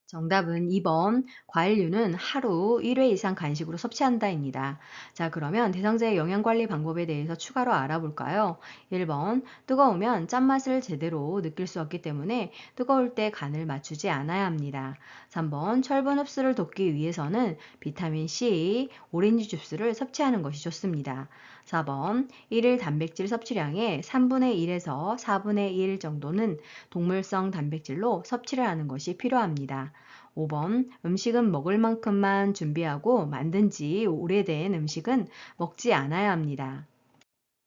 정답은 2번 과일류는 하루 1회 이상 간식으로 섭취한다입니다. 자, 그러면 대상자의 영양관리 방법에 대해서 추가로 알아볼까요? 1번 뜨거우면 짠맛을 제대로 느낄 수 없기 때문에 뜨거울 때 간을 맞추지 않아야 합니다. 3번 철분 흡수를 돕기 위해서는 비타민 C, 오렌지 주스를 섭취하는 것이 좋습니다. 4번 1일 단백질 섭취량의 3분의 1에서 4분의 1 정도는 동물성 단백질로 섭취를 하는 것이 필요합니다. 5번 음식은 먹을 만큼만 준비하고 만든 지 오래된 음식은 먹지 않아야 합니다.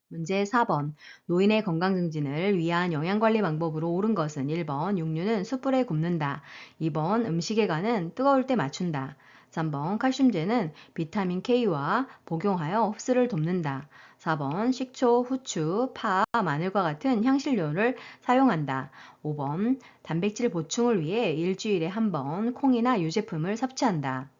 문제 4번 노인의 건강 증진을 위한 영양관리 방법으로 옳은 것은 1번 육류는 숯불에 굽는다. 2번 음식의 간은 뜨거울 때 맞춘다. 3번 칼슘제는 비타민 K와 복용하여 흡수를 돕는다. 4번 식초, 후추, 파, 마늘과 같은 향신료를 사용한다. 5번 단백질 보충을 위해 일주일에 한 번 콩이나 유제품을 섭취한다.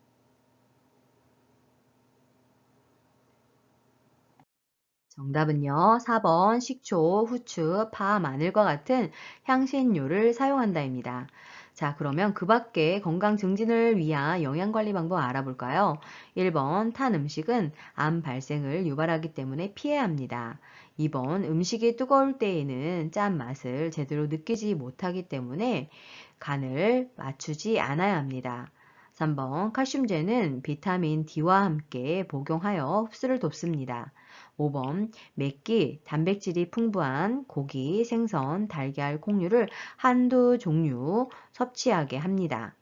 정답은요. 4번 식초, 후추, 파, 마늘과 같은 향신료를 사용한다입니다. 자, 그러면 그 밖에 건강 증진을 위한 영양관리 방법 알아볼까요? 1번 탄 음식은 암 발생을 유발하기 때문에 피해야 합니다. 2번 음식이 뜨거울 때에는 짠 맛을 제대로 느끼지 못하기 때문에 간을 맞추지 않아야 합니다. 3번 칼슘제는 비타민 D와 함께 복용하여 흡수를 돕습니다. 5번 맵기, 단백질이 풍부한 고기, 생선, 달걀, 콩류를 한두 종류 섭취하게 합니다.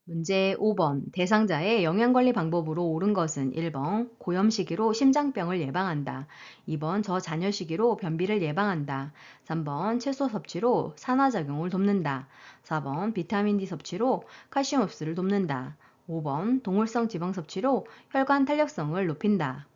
문제 5번 대상자의 영양관리 방법으로 옳은 것은 1번 고염시기로 심장병을 예방한다. 2번 저잔여시기로 변비를 예방한다. 3번 채소 섭취로 산화작용을 돕는다. 4번 비타민 D 섭취로 칼슘 흡수를 돕는다. 5번 동물성 지방 섭취로 혈관 탄력성을 높인다.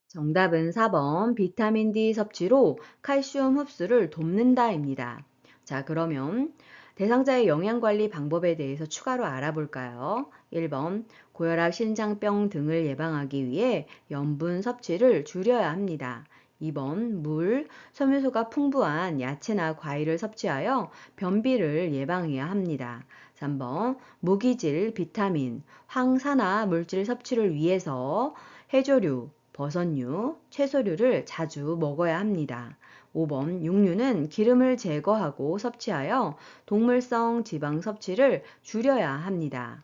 정답은 4번 비타민 D 섭취로 칼슘 흡수를 돕는다입니다. 자, 그러면 대상자의 영양관리 방법에 대해서 추가로 알아볼까요? 1번 고혈압, 신장병 등을 예방하기 위해 염분 섭취를 줄여야 합니다. 2번 물, 섬유소가 풍부한 야채나 과일을 섭취하여 변비를 예방해야 합니다. 3번 무기질, 비타민, 황산화 물질 섭취를 위해서 해조류, 버섯류, 채소류를 자주 먹어야 합니다. 5번 육류는 기름을 제거하고 섭취하여 동물성 지방 섭취를 줄여야 합니다.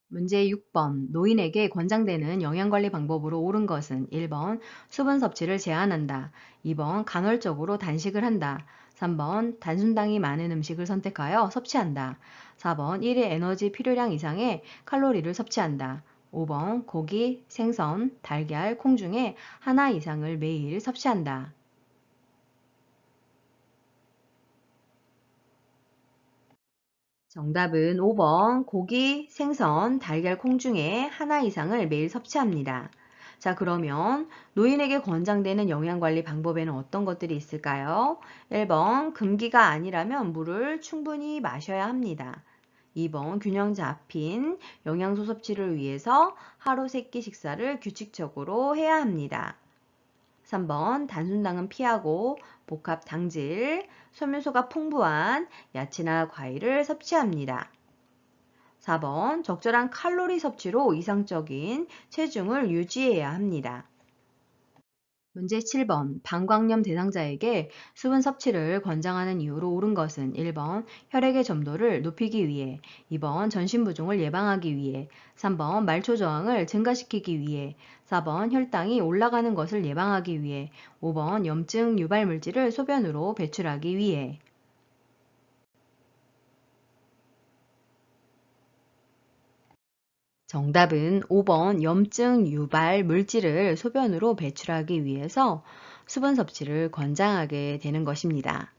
문제 6번 노인에게 권장되는 영양관리 방법으로 옳은 것은 1번 수분 섭취를 제한한다. 2번 간헐적으로 단식을 한다. 3번 단순당이 많은 음식을 선택하여 섭취한다. 4번 1일 에너지 필요량 이상의 칼로리를 섭취한다. 5번 고기, 생선, 달걀, 콩 중에 하나 이상을 매일 섭취한다. 정답은 5번 고기, 생선, 달걀, 콩 중에 하나 이상을 매일 섭취합니다. 자, 그러면 노인에게 권장되는 영양관리 방법에는 어떤 것들이 있을까요? 1번 금기가 아니라면 물을 충분히 마셔야 합니다. 2번 균형 잡힌 영양소 섭취를 위해서 하루 3끼 식사를 규칙적으로 해야 합니다. 3번 단순당은 피하고 복합 당질, 섬유소가 풍부한 야채나 과일을 섭취합니다. 4번 적절한 칼로리 섭취로 이상적인 체중을 유지해야 합니다. 문제 7번 방광염 대상자에게 수분 섭취를 권장하는 이유로 옳은 것은 1번 혈액의 점도를 높이기 위해, 2번 전신부종을 예방하기 위해, 3번 말초 저항을 증가시키기 위해, 4번 혈당이 올라가는 것을 예방하기 위해, 5번 염증 유발 물질을 소변으로 배출하기 위해. 정답은 5번 염증 유발 물질을 소변으로 배출하기 위해서 수분 섭취를 권장하게 되는 것입니다.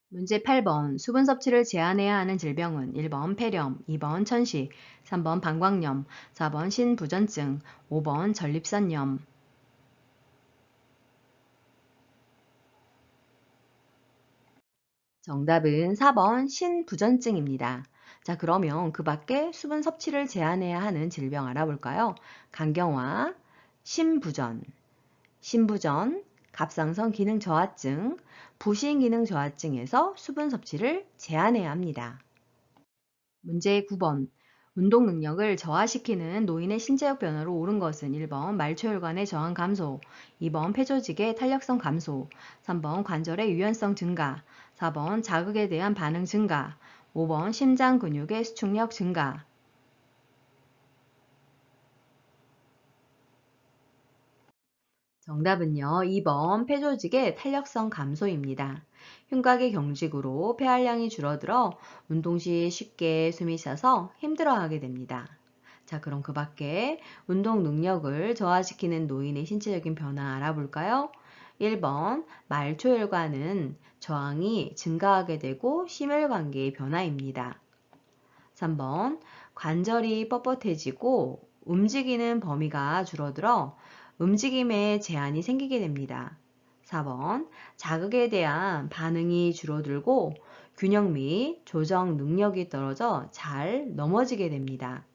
문제 8번 수분 섭취를 제한해야 하는 질병은 1번 폐렴, 2번 천식, 3번 방광염, 4번 신부전증, 5번 전립선염. 정답은 4번 신부전증입니다. 자, 그러면 그 밖에 수분 섭취를 제한해야 하는 질병 알아볼까요? 간경화, 신부전, 신부전, 갑상선 기능 저하증, 부신 기능 저하증에서 수분 섭취를 제한해야 합니다. 문제 9번. 운동 능력을 저하시키는 노인의 신체적 변화로 옳은 것은 1번 말초혈관의 저항 감소, 2번 폐조직의 탄력성 감소, 3번 관절의 유연성 증가, 4번 자극에 대한 반응 증가, 5번 심장 근육의 수축력 증가. 정답은요, 2번 폐조직의 탄력성 감소입니다. 흉곽의 경직으로 폐활량이 줄어들어 운동 시 쉽게 숨이 차서 힘들어하게 됩니다. 자, 그럼 그 밖에 운동 능력을 저하시키는 노인의 신체적인 변화 알아볼까요? 1번 말초혈관은 저항이 증가하게 되고 심혈관계의 변화입니다. 3번 관절이 뻣뻣해지고 움직이는 범위가 줄어들어 움직임에 제한이 생기게 됩니다. 4번 자극에 대한 반응이 줄어들고 균형 및 조정 능력이 떨어져 잘 넘어지게 됩니다.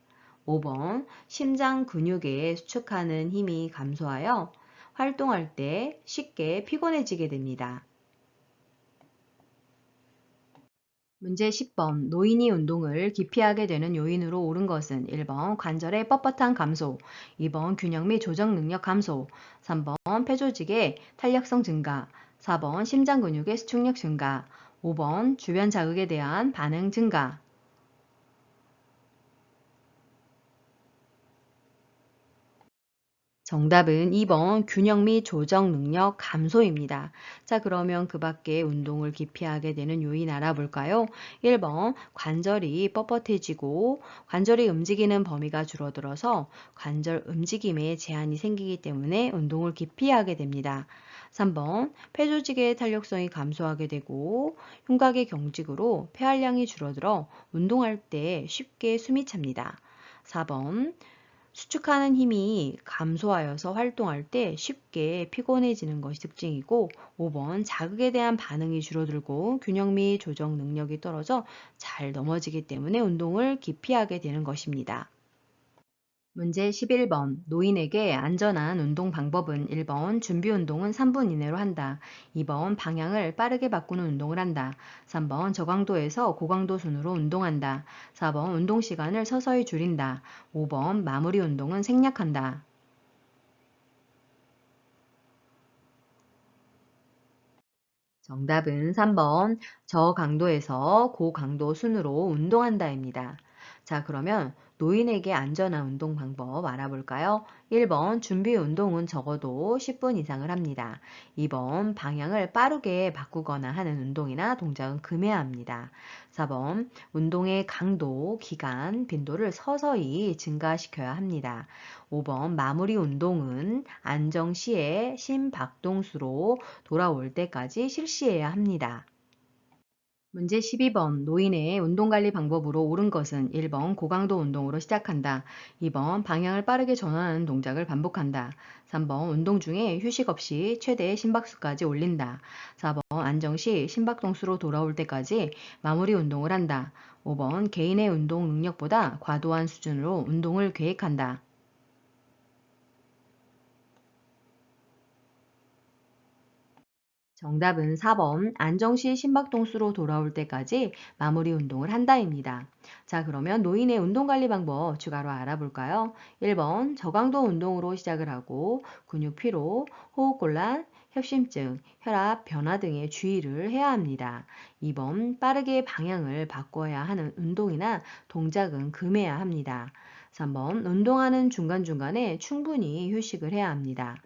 5번 심장 근육에 수축하는 힘이 감소하여 활동할 때 쉽게 피곤해지게 됩니다. 문제 10번 노인이 운동을 기피하게 되는 요인으로 옳은 것은 1번 관절의 뻣뻣한 감소, 2번 균형 및 조정 능력 감소, 3번 폐조직의 탄력성 증가, 4번 심장 근육의 수축력 증가, 5번 주변 자극에 대한 반응 증가. 정답은 2번 균형 및 조정 능력 감소입니다. 자, 그러면 그 밖에 운동을 기피하게 되는 요인 알아볼까요? 1번 관절이 뻣뻣해지고 관절이 움직이는 범위가 줄어들어서 관절 움직임에 제한이 생기기 때문에 운동을 기피하게 됩니다. 3번 폐조직의 탄력성이 감소하게 되고 흉곽의 경직으로 폐활량이 줄어들어 운동할 때 쉽게 숨이 찹니다. 4번 수축하는 힘이 감소하여서 활동할 때 쉽게 피곤해지는 것이 특징이고 5번 자극에 대한 반응이 줄어들고 균형 및 조정 능력이 떨어져 잘 넘어지기 때문에 운동을 기피하게 되는 것입니다. 문제 11번 노인에게 안전한 운동 방법은 1번 준비 운동은 3분 이내로 한다. 2번 방향을 빠르게 바꾸는 운동을 한다. 3번 저강도에서 고강도 순으로 운동한다. 4번 운동 시간을 서서히 줄인다. 5번 마무리 운동은 생략한다. 정답은 3번 저강도에서 고강도 순으로 운동한다입니다. 자, 그러면 노인에게 안전한 운동 방법 알아볼까요? 1번 준비 운동은 적어도 10분 이상을 합니다. 2번 방향을 빠르게 바꾸거나 하는 운동이나 동작은 금해야 합니다. 4번 운동의 강도, 기간, 빈도를 서서히 증가시켜야 합니다. 5번 마무리 운동은 안정 시에 심박동수로 돌아올 때까지 실시해야 합니다. 문제 12번 노인의 운동관리 방법으로 옳은 것은 1번 고강도 운동으로 시작한다. 2번 방향을 빠르게 전환하는 동작을 반복한다. 3번 운동 중에 휴식 없이 최대 심박수까지 올린다. 4번 안정 시 심박동수로 돌아올 때까지 마무리 운동을 한다. 5번 개인의 운동 능력보다 과도한 수준으로 운동을 계획한다. 정답은 4번 안정시 심박동수로 돌아올 때까지 마무리 운동을 한다입니다. 자, 그러면 노인의 운동관리 방법 추가로 알아볼까요? 1번 저강도 운동으로 시작을 하고 근육 피로, 호흡곤란, 협심증, 혈압 변화 등에 주의를 해야 합니다. 2번 빠르게 방향을 바꿔야 하는 운동이나 동작은 금해야 합니다. 3번 운동하는 중간중간에 충분히 휴식을 해야 합니다.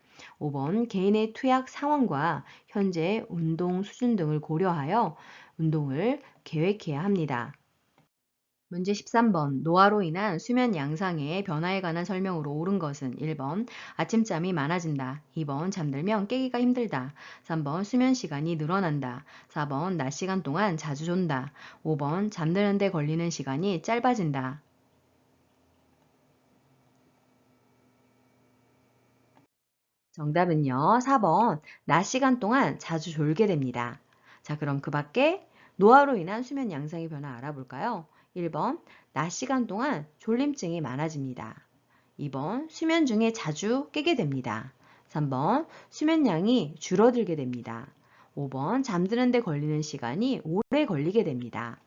5번 개인의 투약 상황과 현재 운동 수준 등을 고려하여 운동을 계획해야 합니다. 문제 13번 노화로 인한 수면 양상의 변화에 관한 설명으로 옳은 것은 1번 아침잠이 많아진다. 2번 잠들면 깨기가 힘들다. 3번 수면 시간이 늘어난다. 4번 낮 시간 동안 자주 존다. 5번 잠드는 데 걸리는 시간이 짧아진다. 정답은요. 4번 낮 시간 동안 자주 졸게 됩니다. 자, 그럼 그 밖에 노화로 인한 수면 양상의 변화 알아볼까요? 1번 낮 시간 동안 졸림증이 많아집니다. 2번 수면 중에 자주 깨게 됩니다. 3번 수면량이 줄어들게 됩니다. 5번 잠드는 데 걸리는 시간이 오래 걸리게 됩니다.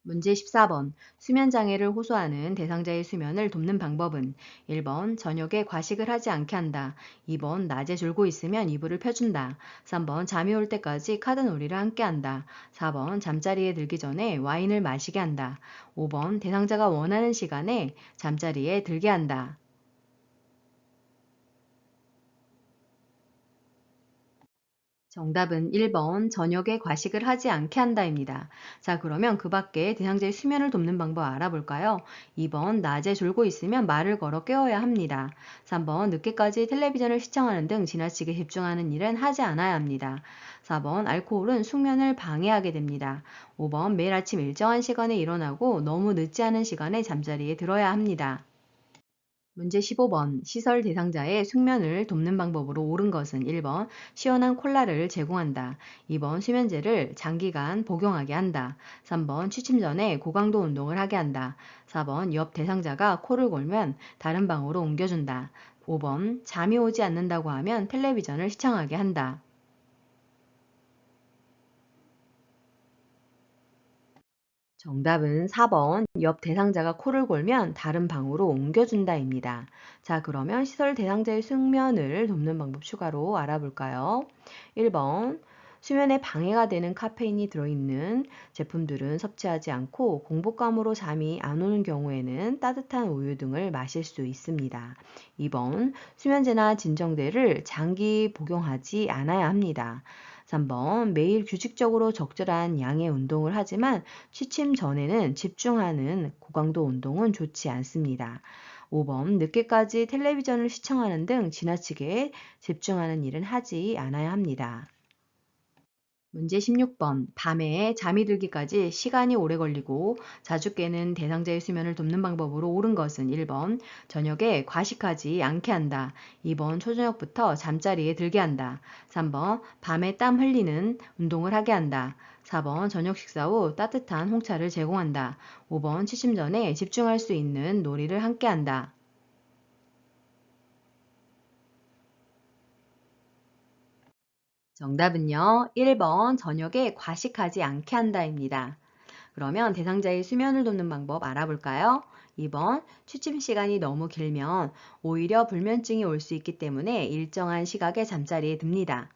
문제 14번 수면 장애를 호소하는 대상자의 수면을 돕는 방법은 1번 저녁에 과식을 하지 않게 한다. 2번 낮에 졸고 있으면 이불을 펴준다. 3번 잠이 올 때까지 카드놀이를 함께 한다. 4번 잠자리에 들기 전에 와인을 마시게 한다. 5번 대상자가 원하는 시간에 잠자리에 들게 한다. 정답은 1번 저녁에 과식을 하지 않게 한다입니다. 자, 그러면 그 밖에 대상자의 수면을 돕는 방법 알아볼까요? 2번 낮에 졸고 있으면 말을 걸어 깨워야 합니다. 3번 늦게까지 텔레비전을 시청하는 등 지나치게 집중하는 일은 하지 않아야 합니다. 4번 알코올은 숙면을 방해하게 됩니다. 5번 매일 아침 일정한 시간에 일어나고 너무 늦지 않은 시간에 잠자리에 들어야 합니다. 문제 15번 시설 대상자의 숙면을 돕는 방법으로 옳은 것은 1번 시원한 콜라를 제공한다. 2번 수면제를 장기간 복용하게 한다. 3번 취침 전에 고강도 운동을 하게 한다. 4번 옆 대상자가 코를 골면 다른 방으로 옮겨준다. 5번 잠이 오지 않는다고 하면 텔레비전을 시청하게 한다. 정답은 4번 옆 대상자가 코를 골면 다른 방으로 옮겨준다입니다. 자, 그러면 시설 대상자의 숙면을 돕는 방법 추가로 알아볼까요? 1번 수면에 방해가 되는 카페인이 들어있는 제품들은 섭취하지 않고 공복감으로 잠이 안 오는 경우에는 따뜻한 우유 등을 마실 수 있습니다. 2번 수면제나 진정제를 장기 복용하지 않아야 합니다. 3번 매일 규칙적으로 적절한 양의 운동을 하지만 취침 전에는 집중하는 고강도 운동은 좋지 않습니다. 5번 늦게까지 텔레비전을 시청하는 등 지나치게 집중하는 일은 하지 않아야 합니다. 문제 16번 밤에 잠이 들기까지 시간이 오래 걸리고 자주 깨는 대상자의 수면을 돕는 방법으로 옳은 것은 1번 저녁에 과식하지 않게 한다. 2번 초저녁부터 잠자리에 들게 한다. 3번 밤에 땀 흘리는 운동을 하게 한다. 4번 저녁 식사 후 따뜻한 홍차를 제공한다. 5번 취침 전에 집중할 수 있는 놀이를 함께 한다. 정답은요. 1번 저녁에 과식하지 않게 한다입니다. 그러면 대상자의 수면을 돕는 방법 알아볼까요? 2번 취침 시간이 너무 길면 오히려 불면증이 올 수 있기 때문에 일정한 시각에 잠자리에 듭니다.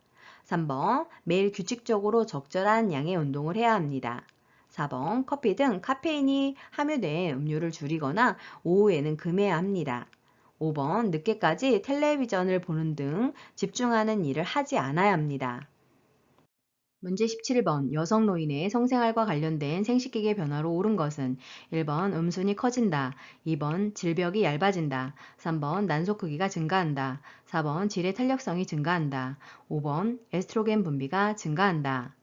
3번, 매일 규칙적으로 적절한 양의 운동을 해야 합니다. 4번, 커피 등 카페인이 함유된 음료를 줄이거나 오후에는 금해야 합니다. 5번, 늦게까지 텔레비전을 보는 등 집중하는 일을 하지 않아야 합니다. 문제 17번 여성 노인의 성생활과 관련된 생식기계 변화로 옳은 것은 1번 음순이 커진다, 2번 질벽이 얇아진다, 3번 난소 크기가 증가한다, 4번 질의 탄력성이 증가한다, 5번 에스트로겐 분비가 증가한다.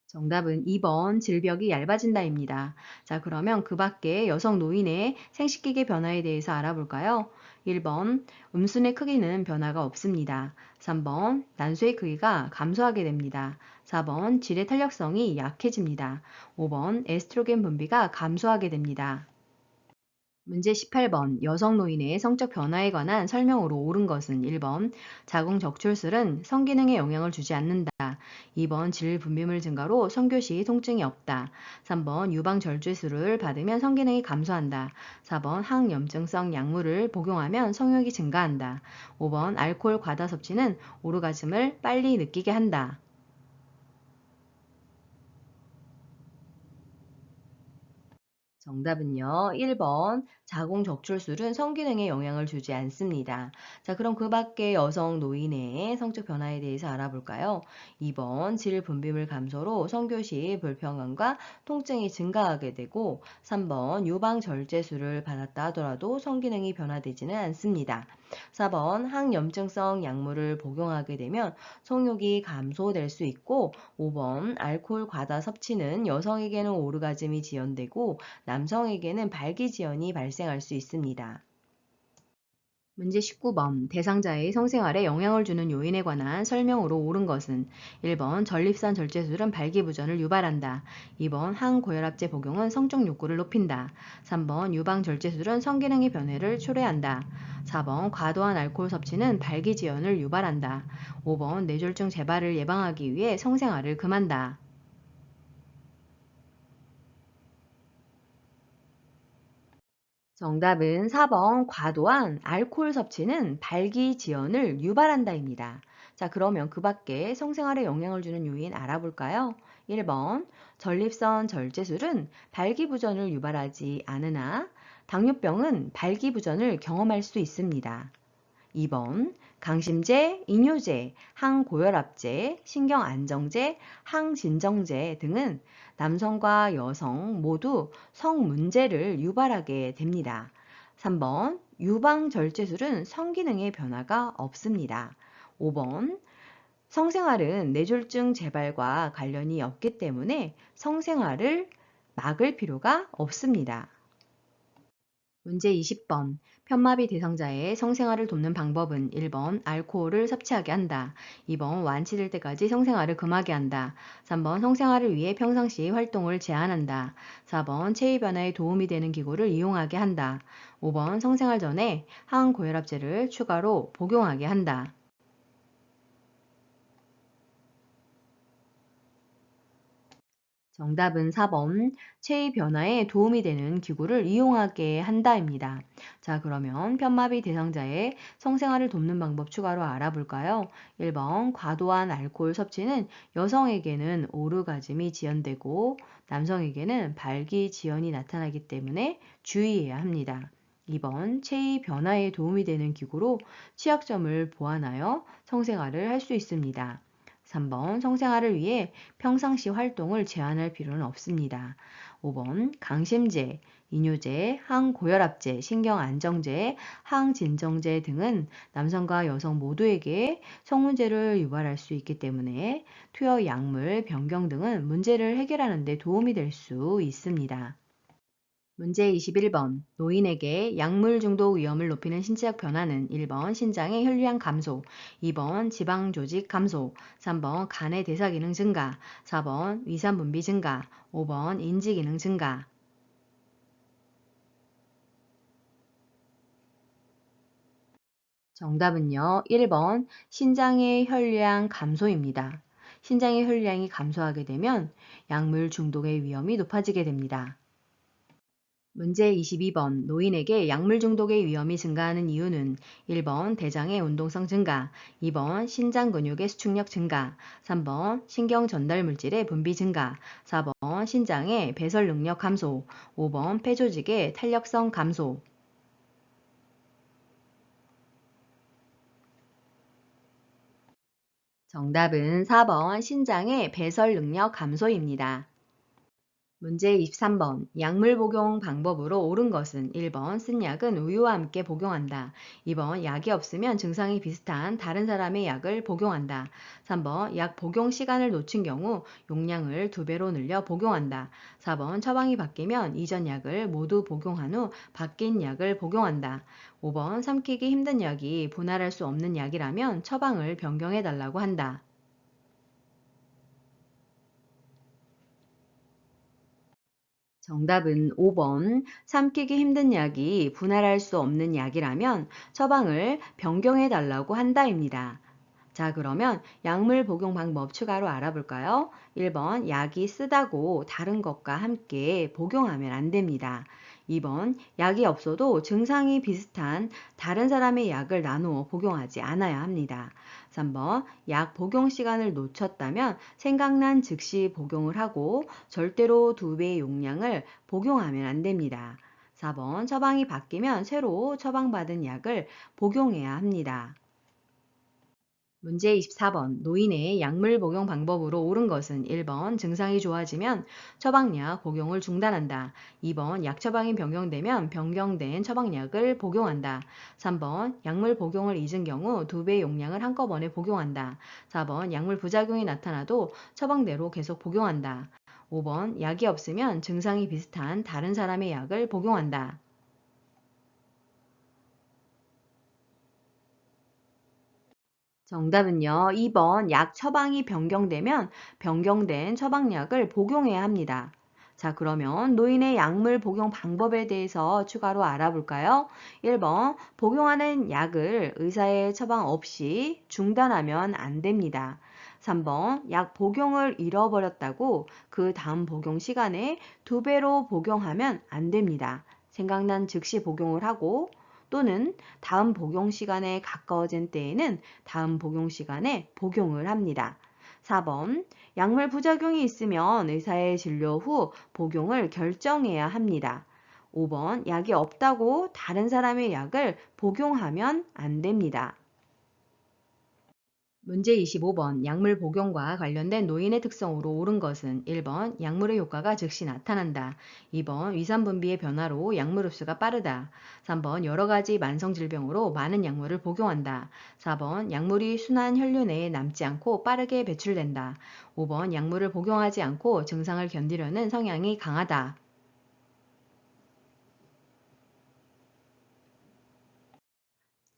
정답은 2번 질벽이 얇아진다입니다. 자, 그러면 그 밖에 여성 노인의 생식기계 변화에 대해서 알아볼까요? 1번 음순의 크기는 변화가 없습니다. 3번 난소의 크기가 감소하게 됩니다. 4번 질의 탄력성이 약해집니다. 5번 에스트로겐 분비가 감소하게 됩니다. 문제 18번 여성 노인의 성적 변화에 관한 설명으로 옳은 것은 1번 자궁 적출술은 성기능에 영향을 주지 않는다. 2번 질 분비물 증가로 성교 시 통증이 없다. 3번 유방 절제술을 받으면 성기능이 감소한다. 4번 항염증성 약물을 복용하면 성욕이 증가한다. 5번 알코올 과다 섭취는 오르가즘을 빨리 느끼게 한다. 정답은요. 1번 자궁 적출술은 성기능에 영향을 주지 않습니다. 자, 그럼 그 밖에 여성 노인의 성적 변화에 대해서 알아볼까요? 2번 질 분비물 감소로 성교 시 불편감과 통증이 증가하게 되고 3번 유방 절제술을 받았다 하더라도 성기능이 변화되지는 않습니다. 4번 항염증성 약물을 복용하게 되면 성욕이 감소될 수 있고 5번 알코올 과다 섭취는 여성에게는 오르가즘이 지연되고 남성에게는 발기지연이 발생할 수 있습니다. 문제 19번 대상자의 성생활에 영향을 주는 요인에 관한 설명으로 옳은 것은 1번 전립선 절제술은 발기부전을 유발한다. 2번 항고혈압제 복용은 성적 욕구를 높인다. 3번 유방절제술은 성기능의 변화를 초래한다. 4번 과도한 알코올 섭취는 발기지연을 유발한다. 5번 뇌졸중 재발을 예방하기 위해 성생활을 금한다. 정답은 4번 과도한 알코올 섭취는 발기지연을 유발한다입니다. 자, 그러면 그 밖에 성생활에 영향을 주는 요인 알아볼까요? 1번 전립선 절제술은 발기부전을 유발하지 않으나 당뇨병은 발기부전을 경험할 수 있습니다. 2번 강심제, 이뇨제, 항고혈압제, 신경안정제, 항진정제 등은 남성과 여성 모두 성 문제를 유발하게 됩니다. 3번 유방절제술은 성기능의 변화가 없습니다. 5번 성생활은 뇌졸중 재발과 관련이 없기 때문에 성생활을 막을 필요가 없습니다. 문제 20번. 편마비 대상자의 성생활을 돕는 방법은 1번 알코올을 섭취하게 한다. 2번 완치될 때까지 성생활을 금하게 한다. 3번 성생활을 위해 평상시 활동을 제한한다. 4번 체위 변화에 도움이 되는 기구를 이용하게 한다. 5번 성생활 전에 항고혈압제를 추가로 복용하게 한다. 정답은 4번 체위 변화에 도움이 되는 기구를 이용하게 한다입니다. 자, 그러면 편마비 대상자의 성생활을 돕는 방법 추가로 알아볼까요? 1번 과도한 알코올 섭취는 여성에게는 오르가즘이 지연되고 남성에게는 발기지연이 나타나기 때문에 주의해야 합니다. 2번 체위 변화에 도움이 되는 기구로 취약점을 보완하여 성생활을 할 수 있습니다. 3번 성생활을 위해 평상시 활동을 제한할 필요는 없습니다. 5번 강심제, 이뇨제, 항고혈압제, 신경안정제, 항진정제 등은 남성과 여성 모두에게 성문제를 유발할 수 있기 때문에 투여 약물 변경 등은 문제를 해결하는 데 도움이 될 수 있습니다. 문제 21번. 노인에게 약물 중독 위험을 높이는 신체적 변화는 1번 신장의 혈류량 감소, 2번 지방 조직 감소, 3번 간의 대사 기능 증가, 4번 위산 분비 증가, 5번 인지 기능 증가. 정답은요. 1번 신장의 혈류량 감소입니다. 신장의 혈류량이 감소하게 되면 약물 중독의 위험이 높아지게 됩니다. 문제 22번 노인에게 약물 중독의 위험이 증가하는 이유는 1번 대장의 운동성 증가, 2번 신장 근육의 수축력 증가, 3번 신경 전달 물질의 분비 증가, 4번 신장의 배설 능력 감소, 5번 폐조직의 탄력성 감소. 정답은 4번 신장의 배설 능력 감소입니다. 문제 23번. 약물 복용 방법으로 옳은 것은 1번 쓴 약은 우유와 함께 복용한다. 2번 약이 없으면 증상이 비슷한 다른 사람의 약을 복용한다. 3번 약 복용 시간을 놓친 경우 용량을 2배로 늘려 복용한다. 4번 처방이 바뀌면 이전 약을 모두 복용한 후 바뀐 약을 복용한다. 5번 삼키기 힘든 약이 분할할 수 없는 약이라면 처방을 변경해 달라고 한다. 정답은 5번. 삼키기 힘든 약이 분할할 수 없는 약이라면 처방을 변경해 달라고 한다입니다. 자, 그러면 약물 복용 방법 추가로 알아볼까요? 1번, 약이 쓰다고 다른 것과 함께 복용하면 안 됩니다. 2번, 약이 없어도 증상이 비슷한 다른 사람의 약을 나누어 복용하지 않아야 합니다. 3번, 약 복용 시간을 놓쳤다면 생각난 즉시 복용을 하고 절대로 2배의 용량을 복용하면 안 됩니다. 4번, 처방이 바뀌면 새로 처방받은 약을 복용해야 합니다. 문제 24번. 노인의 약물 복용 방법으로 옳은 것은 1번 증상이 좋아지면 처방약 복용을 중단한다. 2번 약 처방이 변경되면 변경된 처방약을 복용한다. 3번 약물 복용을 잊은 경우 2배 용량을 한꺼번에 복용한다. 4번 약물 부작용이 나타나도 처방대로 계속 복용한다. 5번 약이 없으면 증상이 비슷한 다른 사람의 약을 복용한다. 정답은요. 2번 약 처방이 변경되면 변경된 처방약을 복용해야 합니다. 자, 그러면 노인의 약물 복용 방법에 대해서 추가로 알아볼까요? 1번 복용하는 약을 의사의 처방 없이 중단하면 안 됩니다. 3번 약 복용을 잃어버렸다고 그 다음 복용 시간에 2배로 복용하면 안 됩니다. 생각난 즉시 복용을 하고 또는 다음 복용 시간에 가까워진 때에는 다음 복용 시간에 복용을 합니다. 4번, 약물 부작용이 있으면 의사의 진료 후 복용을 결정해야 합니다. 5번, 약이 없다고 다른 사람의 약을 복용하면 안 됩니다. 문제 25번 약물 복용과 관련된 노인의 특성으로 옳은 것은 1번 약물의 효과가 즉시 나타난다. 2번 위산 분비의 변화로 약물 흡수가 빠르다. 3번 여러 가지 만성 질병으로 많은 약물을 복용한다. 4번 약물이 순환 혈류 내에 남지 않고 빠르게 배출된다. 5번 약물을 복용하지 않고 증상을 견디려는 성향이 강하다.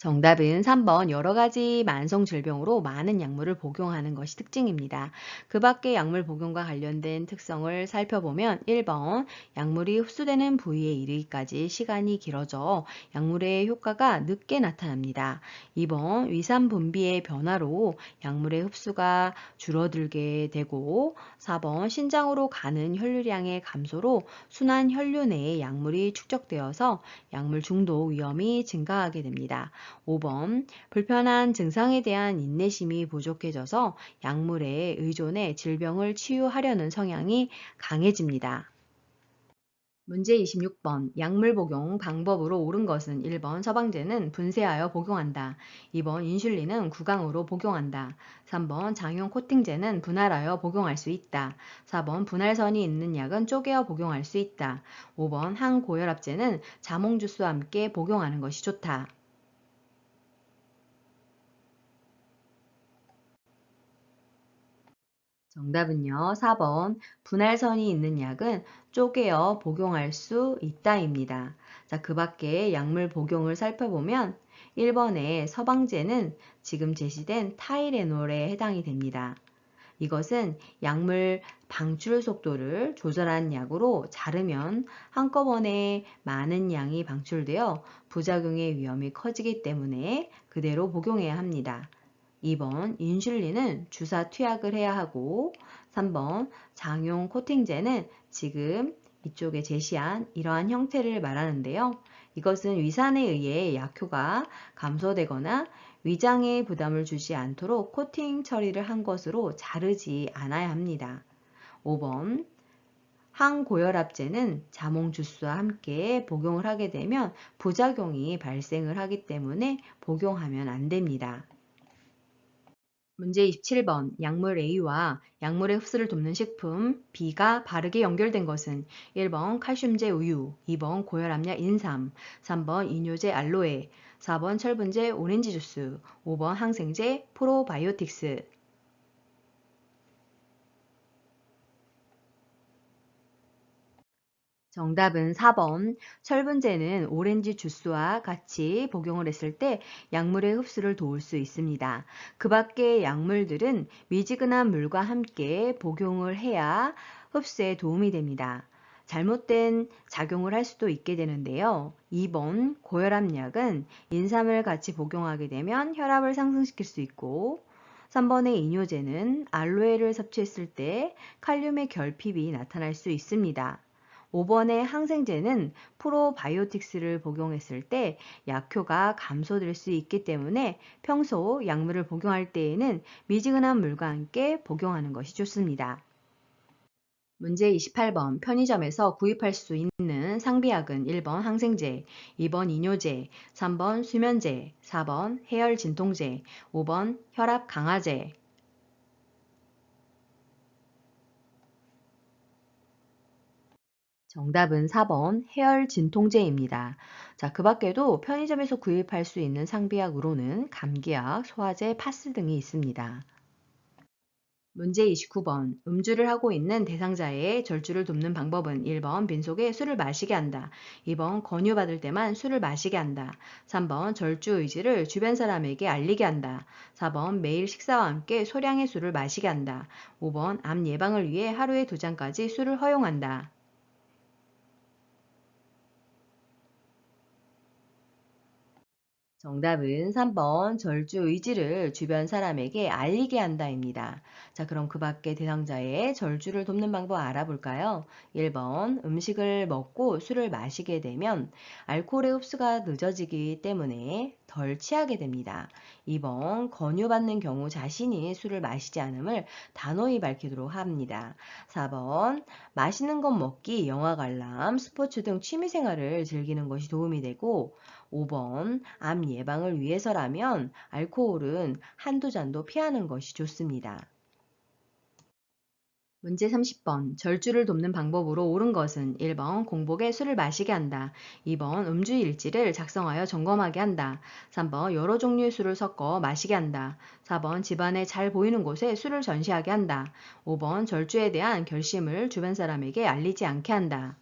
정답은 3번 여러 가지 만성 질병으로 많은 약물을 복용하는 것이 특징입니다. 그 밖의 약물 복용과 관련된 특성을 살펴보면 1번 약물이 흡수되는 부위에 이르기까지 시간이 길어져 약물의 효과가 늦게 나타납니다. 2번 위산 분비의 변화로 약물의 흡수가 줄어들게 되고 4번 신장으로 가는 혈류량의 감소로 순환 혈류 내에 약물이 축적되어서 약물 중독 위험이 증가하게 됩니다. 5번 불편한 증상에 대한 인내심이 부족해져서 약물에 의존해 질병을 치유하려는 성향이 강해집니다. 문제 26번 약물 복용 방법으로 옳은 것은 1번 처방제는 분쇄하여 복용한다. 2번 인슐린은 구강으로 복용한다. 3번 장용 코팅제는 분할하여 복용할 수 있다. 4번 분할선이 있는 약은 쪼개어 복용할 수 있다. 5번 항고혈압제는 자몽 주스와 함께 복용하는 것이 좋다. 정답은요. 4번 분할선이 있는 약은 쪼개어 복용할 수 있다입니다. 자, 그 밖에 약물 복용을 살펴보면 1번의 서방제는 지금 제시된 타이레놀에 해당이 됩니다. 이것은 약물 방출 속도를 조절한 약으로 자르면 한꺼번에 많은 양이 방출되어 부작용의 위험이 커지기 때문에 그대로 복용해야 합니다. 2번 인슐린은 주사 투약을 해야 하고 3번 장용 코팅제는 지금 이쪽에 제시한 이러한 형태를 말하는데요. 이것은 위산에 의해 약효가 감소되거나 위장에 부담을 주지 않도록 코팅 처리를 한 것으로 자르지 않아야 합니다. 5번 항고혈압제는 자몽 주스와 함께 복용을 하게 되면 부작용이 발생을 하기 때문에 복용하면 안 됩니다. 문제 27번 약물 A와 약물의 흡수를 돕는 식품 B가 바르게 연결된 것은 1번 칼슘제 우유, 2번 고혈압약 인삼, 3번 이뇨제 알로에, 4번 철분제 오렌지 주스, 5번 항생제 프로바이오틱스. 정답은 4번. 철분제는 오렌지 주스와 같이 복용을 했을 때 약물의 흡수를 도울 수 있습니다. 그 밖의 약물들은 미지근한 물과 함께 복용을 해야 흡수에 도움이 됩니다. 잘못된 작용을 할 수도 있게 되는데요. 2번 고혈압약은 인삼을 같이 복용하게 되면 혈압을 상승시킬 수 있고 3번의 이뇨제는 알로에를 섭취했을 때 칼륨의 결핍이 나타날 수 있습니다. 5번의 항생제는 프로바이오틱스를 복용했을 때 약효가 감소될 수 있기 때문에 평소 약물을 복용할 때에는 미지근한 물과 함께 복용하는 것이 좋습니다. 문제 28번 편의점에서 구입할 수 있는 상비약은 1번 항생제, 2번 이뇨제, 3번 수면제, 4번 해열 진통제, 5번 혈압 강화제. 정답은 4번 해열 진통제입니다. 자, 그 밖에도 편의점에서 구입할 수 있는 상비약으로는 감기약, 소화제, 파스 등이 있습니다. 문제 29번 음주를 하고 있는 대상자의 절주를 돕는 방법은 1번 빈속에 술을 마시게 한다. 2번 권유받을 때만 술을 마시게 한다. 3번 절주 의지를 주변 사람에게 알리게 한다. 4번 매일 식사와 함께 소량의 술을 마시게 한다. 5번 암 예방을 위해 하루에 2잔까지 술을 허용한다. 정답은 3번 절주 의지를 주변 사람에게 알리게 한다입니다. 자, 그럼 그 밖에 대상자의 절주를 돕는 방법 알아볼까요? 1번 음식을 먹고 술을 마시게 되면 알코올의 흡수가 늦어지기 때문에 덜 취하게 됩니다. 2번 권유받는 경우 자신이 술을 마시지 않음을 단호히 밝히도록 합니다. 4번 맛있는 것 먹기, 영화 관람, 스포츠 등 취미 생활을 즐기는 것이 도움이 되고 5번 암 예방을 위해서라면 알코올은 한두 잔도 피하는 것이 좋습니다. 문제 30번 절주를 돕는 방법으로 옳은 것은 1번 공복에 술을 마시게 한다. 2번 음주 일지를 작성하여 점검하게 한다. 3번 여러 종류의 술을 섞어 마시게 한다. 4번 집안에 잘 보이는 곳에 술을 전시하게 한다. 5번 절주에 대한 결심을 주변 사람에게 알리지 않게 한다.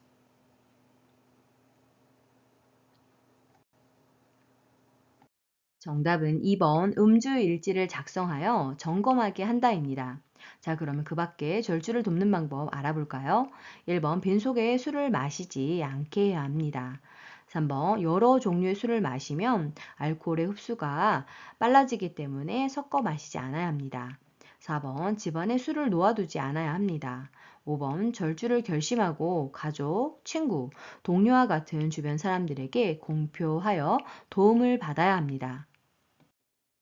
정답은 2번 음주 일지를 작성하여 점검하게 한다입니다. 자, 그러면 그 밖에 절주를 돕는 방법 알아볼까요? 1번 빈속에 술을 마시지 않게 해야 합니다. 3번 여러 종류의 술을 마시면 알코올의 흡수가 빨라지기 때문에 섞어 마시지 않아야 합니다. 4번 집안에 술을 놓아두지 않아야 합니다. 5번 절주를 결심하고 가족, 친구, 동료와 같은 주변 사람들에게 공표하여 도움을 받아야 합니다.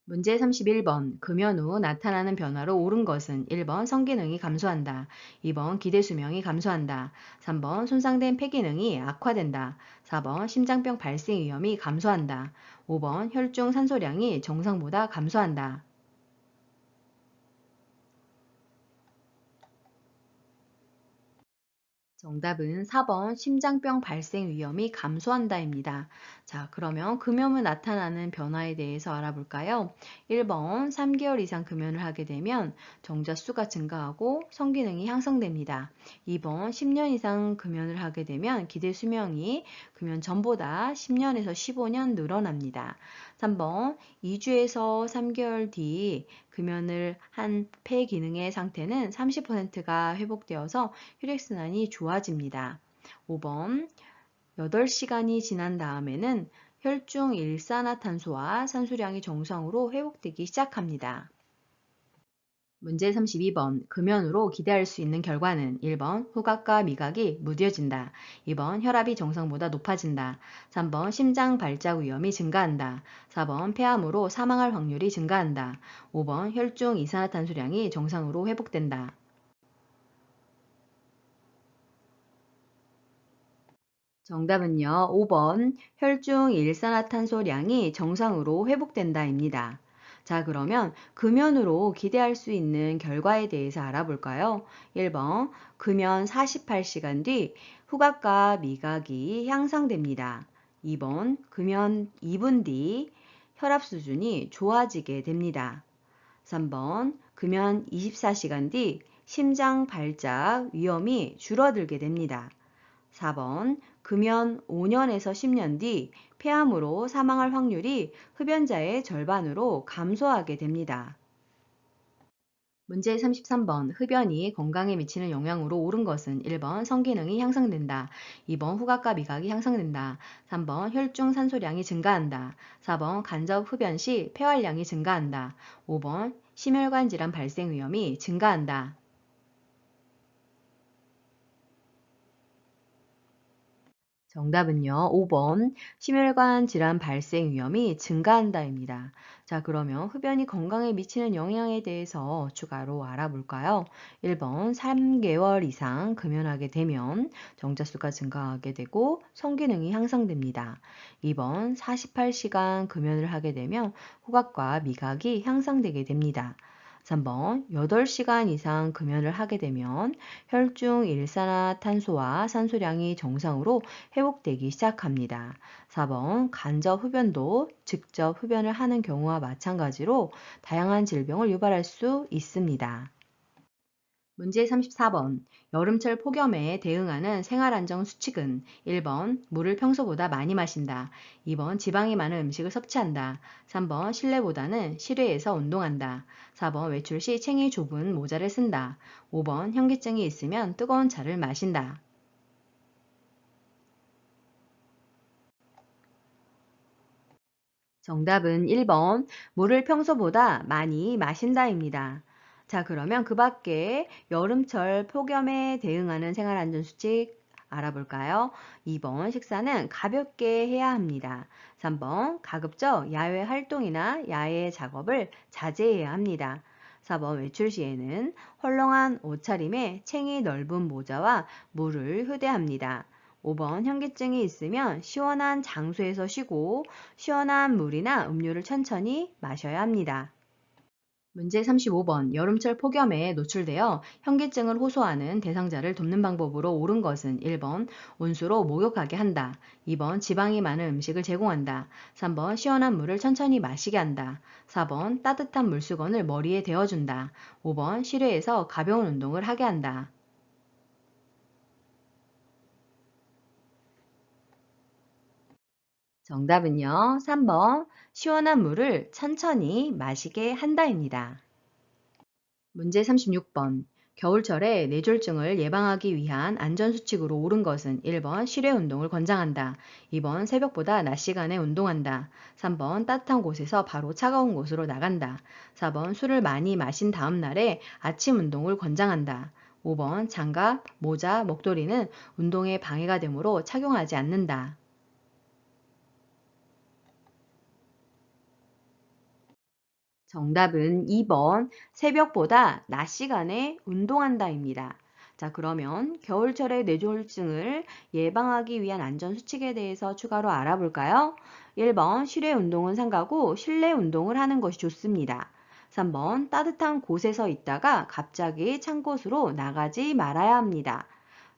문제 31번 금연 후 나타나는 변화로 옳은 것은 1번 성기능이 감소한다. 2번 기대 수명이 감소한다. 3번 손상된 폐기능이 악화된다. 4번 심장병 발생 위험이 감소한다. 5번 혈중 산소량이 정상보다 감소한다. 정답은 4번 심장병 발생 위험이 감소한다입니다. 자, 그러면 금연 후 나타나는 변화에 대해서 알아볼까요? 1번 3개월 이상 금연을 하게 되면 정자 수가 증가하고 성기능이 향상됩니다. 2번 10년 이상 금연을 하게 되면 기대 수명이 금연 전보다 10년에서 15년 늘어납니다. 3번 2주에서 3개월 뒤 금연을 한 폐 기능의 상태는 30%가 회복되어서 혈액순환이 좋아집니다. 5번 8시간이 지난 다음에는 혈중 일산화탄소와 산소량이 정상으로 회복되기 시작합니다. 문제 32번. 금연으로 기대할 수 있는 결과는 1번 후각과 미각이 무뎌진다. 2번 혈압이 정상보다 높아진다. 3번 심장 발작 위험이 증가한다. 4번 폐암으로 사망할 확률이 증가한다. 5번 혈중 이산화탄소량이 정상으로 회복된다. 정답은요. 5번 혈중 일산화탄소량이 정상으로 회복된다입니다. 자, 그러면 금연으로 기대할 수 있는 결과에 대해서 알아볼까요? 1번 금연 48시간 뒤 후각과 미각이 향상됩니다. 2번 금연 2분 뒤 혈압 수준이 좋아지게 됩니다. 3번 금연 24시간 뒤 심장 발작 위험이 줄어들게 됩니다. 4번 금연 5년에서 10년 뒤 폐암으로 사망할 확률이 흡연자의 절반으로 감소하게 됩니다. 문제 33번. 흡연이 건강에 미치는 영향으로 옳은 것은 1번 성기능이 향상된다. 2번 후각과 미각이 향상된다. 3번 혈중 산소량이 증가한다. 4번 간접 흡연 시 폐활량이 증가한다. 5번 심혈관 질환 발생 위험이 증가한다. 정답은요. 5번 심혈관 질환 발생 위험이 증가한다입니다. 자, 그러면 흡연이 건강에 미치는 영향에 대해서 추가로 알아볼까요? 1번 3개월 이상 금연하게 되면 정자수가 증가하게 되고 성기능이 향상됩니다. 2번 48시간 금연을 하게 되면 후각과 미각이 향상되게 됩니다. 3번 8시간 이상 금연을 하게 되면 혈중 일산화탄소와 산소량이 정상으로 회복되기 시작합니다. 4번 간접 흡연도 직접 흡연을 하는 경우와 마찬가지로 다양한 질병을 유발할 수 있습니다. 문제 34번. 여름철 폭염에 대응하는 생활안정 수칙은 1번 물을 평소보다 많이 마신다. 2번 지방이 많은 음식을 섭취한다. 3번 실내보다는 실외에서 운동한다. 4번 외출 시 챙이 좁은 모자를 쓴다. 5번 현기증이 있으면 뜨거운 차를 마신다. 정답은 1번 물을 평소보다 많이 마신다입니다. 자, 그러면 그 밖에 여름철 폭염에 대응하는 생활안전수칙 알아볼까요? 2번 식사는 가볍게 해야 합니다. 3번 가급적 야외 활동이나 야외 작업을 자제해야 합니다. 4번 외출 시에는 헐렁한 옷차림에 챙이 넓은 모자와 물을 휴대합니다. 5번 현기증이 있으면 시원한 장소에서 쉬고 시원한 물이나 음료를 천천히 마셔야 합니다. 문제 35번. 여름철 폭염에 노출되어 현기증을 호소하는 대상자를 돕는 방법으로 옳은 것은 1번 온수로 목욕하게 한다. 2번 지방이 많은 음식을 제공한다. 3번 시원한 물을 천천히 마시게 한다. 4번 따뜻한 물수건을 머리에 대어준다. 5번 실외에서 가벼운 운동을 하게 한다. 정답은요. 3번 시원한 물을 천천히 마시게 한다입니다. 문제 36번. 겨울철에 뇌졸중을 예방하기 위한 안전수칙으로 옳은 것은 1번 실외 운동을 권장한다. 2번 새벽보다 낮 시간에 운동한다. 3번 따뜻한 곳에서 바로 차가운 곳으로 나간다. 4번 술을 많이 마신 다음 날에 아침 운동을 권장한다. 5번 장갑, 모자, 목도리는 운동에 방해가 되므로 착용하지 않는다. 정답은 2번 새벽보다 낮 시간에 운동한다입니다. 자, 그러면 겨울철의 뇌졸중을 예방하기 위한 안전수칙에 대해서 추가로 알아볼까요? 1번 실외 운동은 삼가고 실내 운동을 하는 것이 좋습니다. 3번 따뜻한 곳에서 있다가 갑자기 찬 곳으로 나가지 말아야 합니다.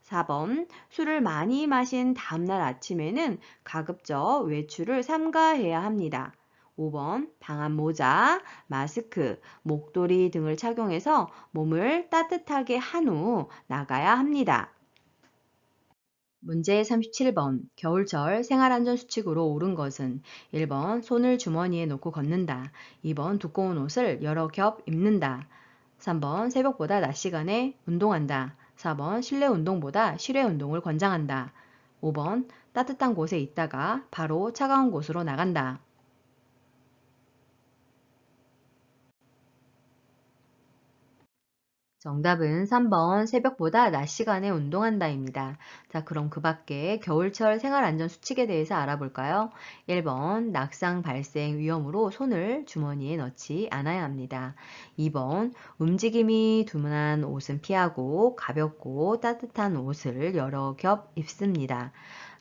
4번 술을 많이 마신 다음날 아침에는 가급적 외출을 삼가해야 합니다. 5번 방한 모자, 마스크, 목도리 등을 착용해서 몸을 따뜻하게 한 후 나가야 합니다. 문제 37번. 겨울철 생활안전수칙으로 옳은 것은 1번 손을 주머니에 놓고 걷는다. 2번 두꺼운 옷을 여러 겹 입는다. 3번 새벽보다 낮 시간에 운동한다. 4번 실내 운동보다 실외 운동을 권장한다. 5번 따뜻한 곳에 있다가 바로 차가운 곳으로 나간다. 정답은 3번 새벽보다 낮 시간에 운동한다입니다. 자, 그럼 그 밖에 겨울철 생활안전수칙에 대해서 알아볼까요? 1번 낙상 발생 위험으로 손을 주머니에 넣지 않아야 합니다. 2번 움직임이 둔한 옷은 피하고 가볍고 따뜻한 옷을 여러 겹 입습니다.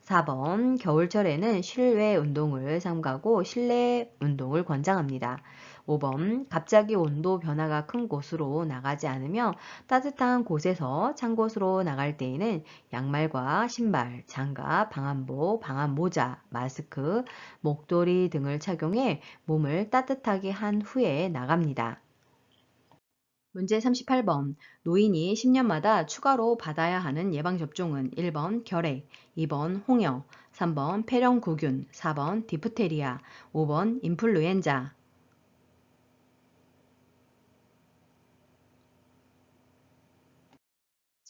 4번 겨울철에는 실외 운동을 삼가고 실내 운동을 권장합니다. 5번 갑자기 온도 변화가 큰 곳으로 나가지 않으며 따뜻한 곳에서 찬 곳으로 나갈 때에는 양말과 신발, 장갑, 방한복, 방한모자, 마스크, 목도리 등을 착용해 몸을 따뜻하게 한 후에 나갑니다. 문제 38번. 노인이 10년마다 추가로 받아야 하는 예방접종은 1번 결핵, 2번 홍역, 3번 폐렴구균, 4번 디프테리아, 5번 인플루엔자.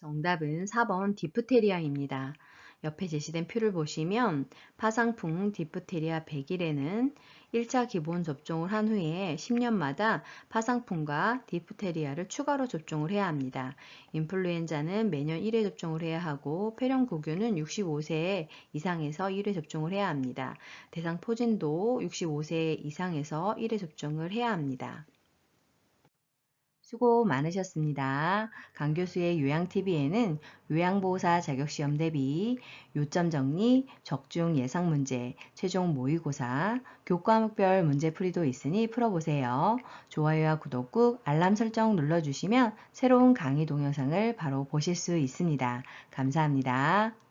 정답은 4번 디프테리아입니다. 옆에 제시된 표를 보시면 파상풍 디프테리아 100일에는 1차 기본 접종을 한 후에 10년마다 파상풍과 디프테리아를 추가로 접종을 해야 합니다. 인플루엔자는 매년 1회 접종을 해야 하고 폐렴구균은 65세 이상에서 1회 접종을 해야 합니다. 대상 포진도 65세 이상에서 1회 접종을 해야 합니다. 수고 많으셨습니다. 강 교수의 요양TV에는 요양보호사 자격시험 대비, 요점 정리, 적중 예상 문제, 최종 모의고사, 교과목별 문제풀이도 있으니 풀어보세요. 좋아요와 구독 꾹 알람 설정 눌러주시면 새로운 강의 동영상을 바로 보실 수 있습니다. 감사합니다.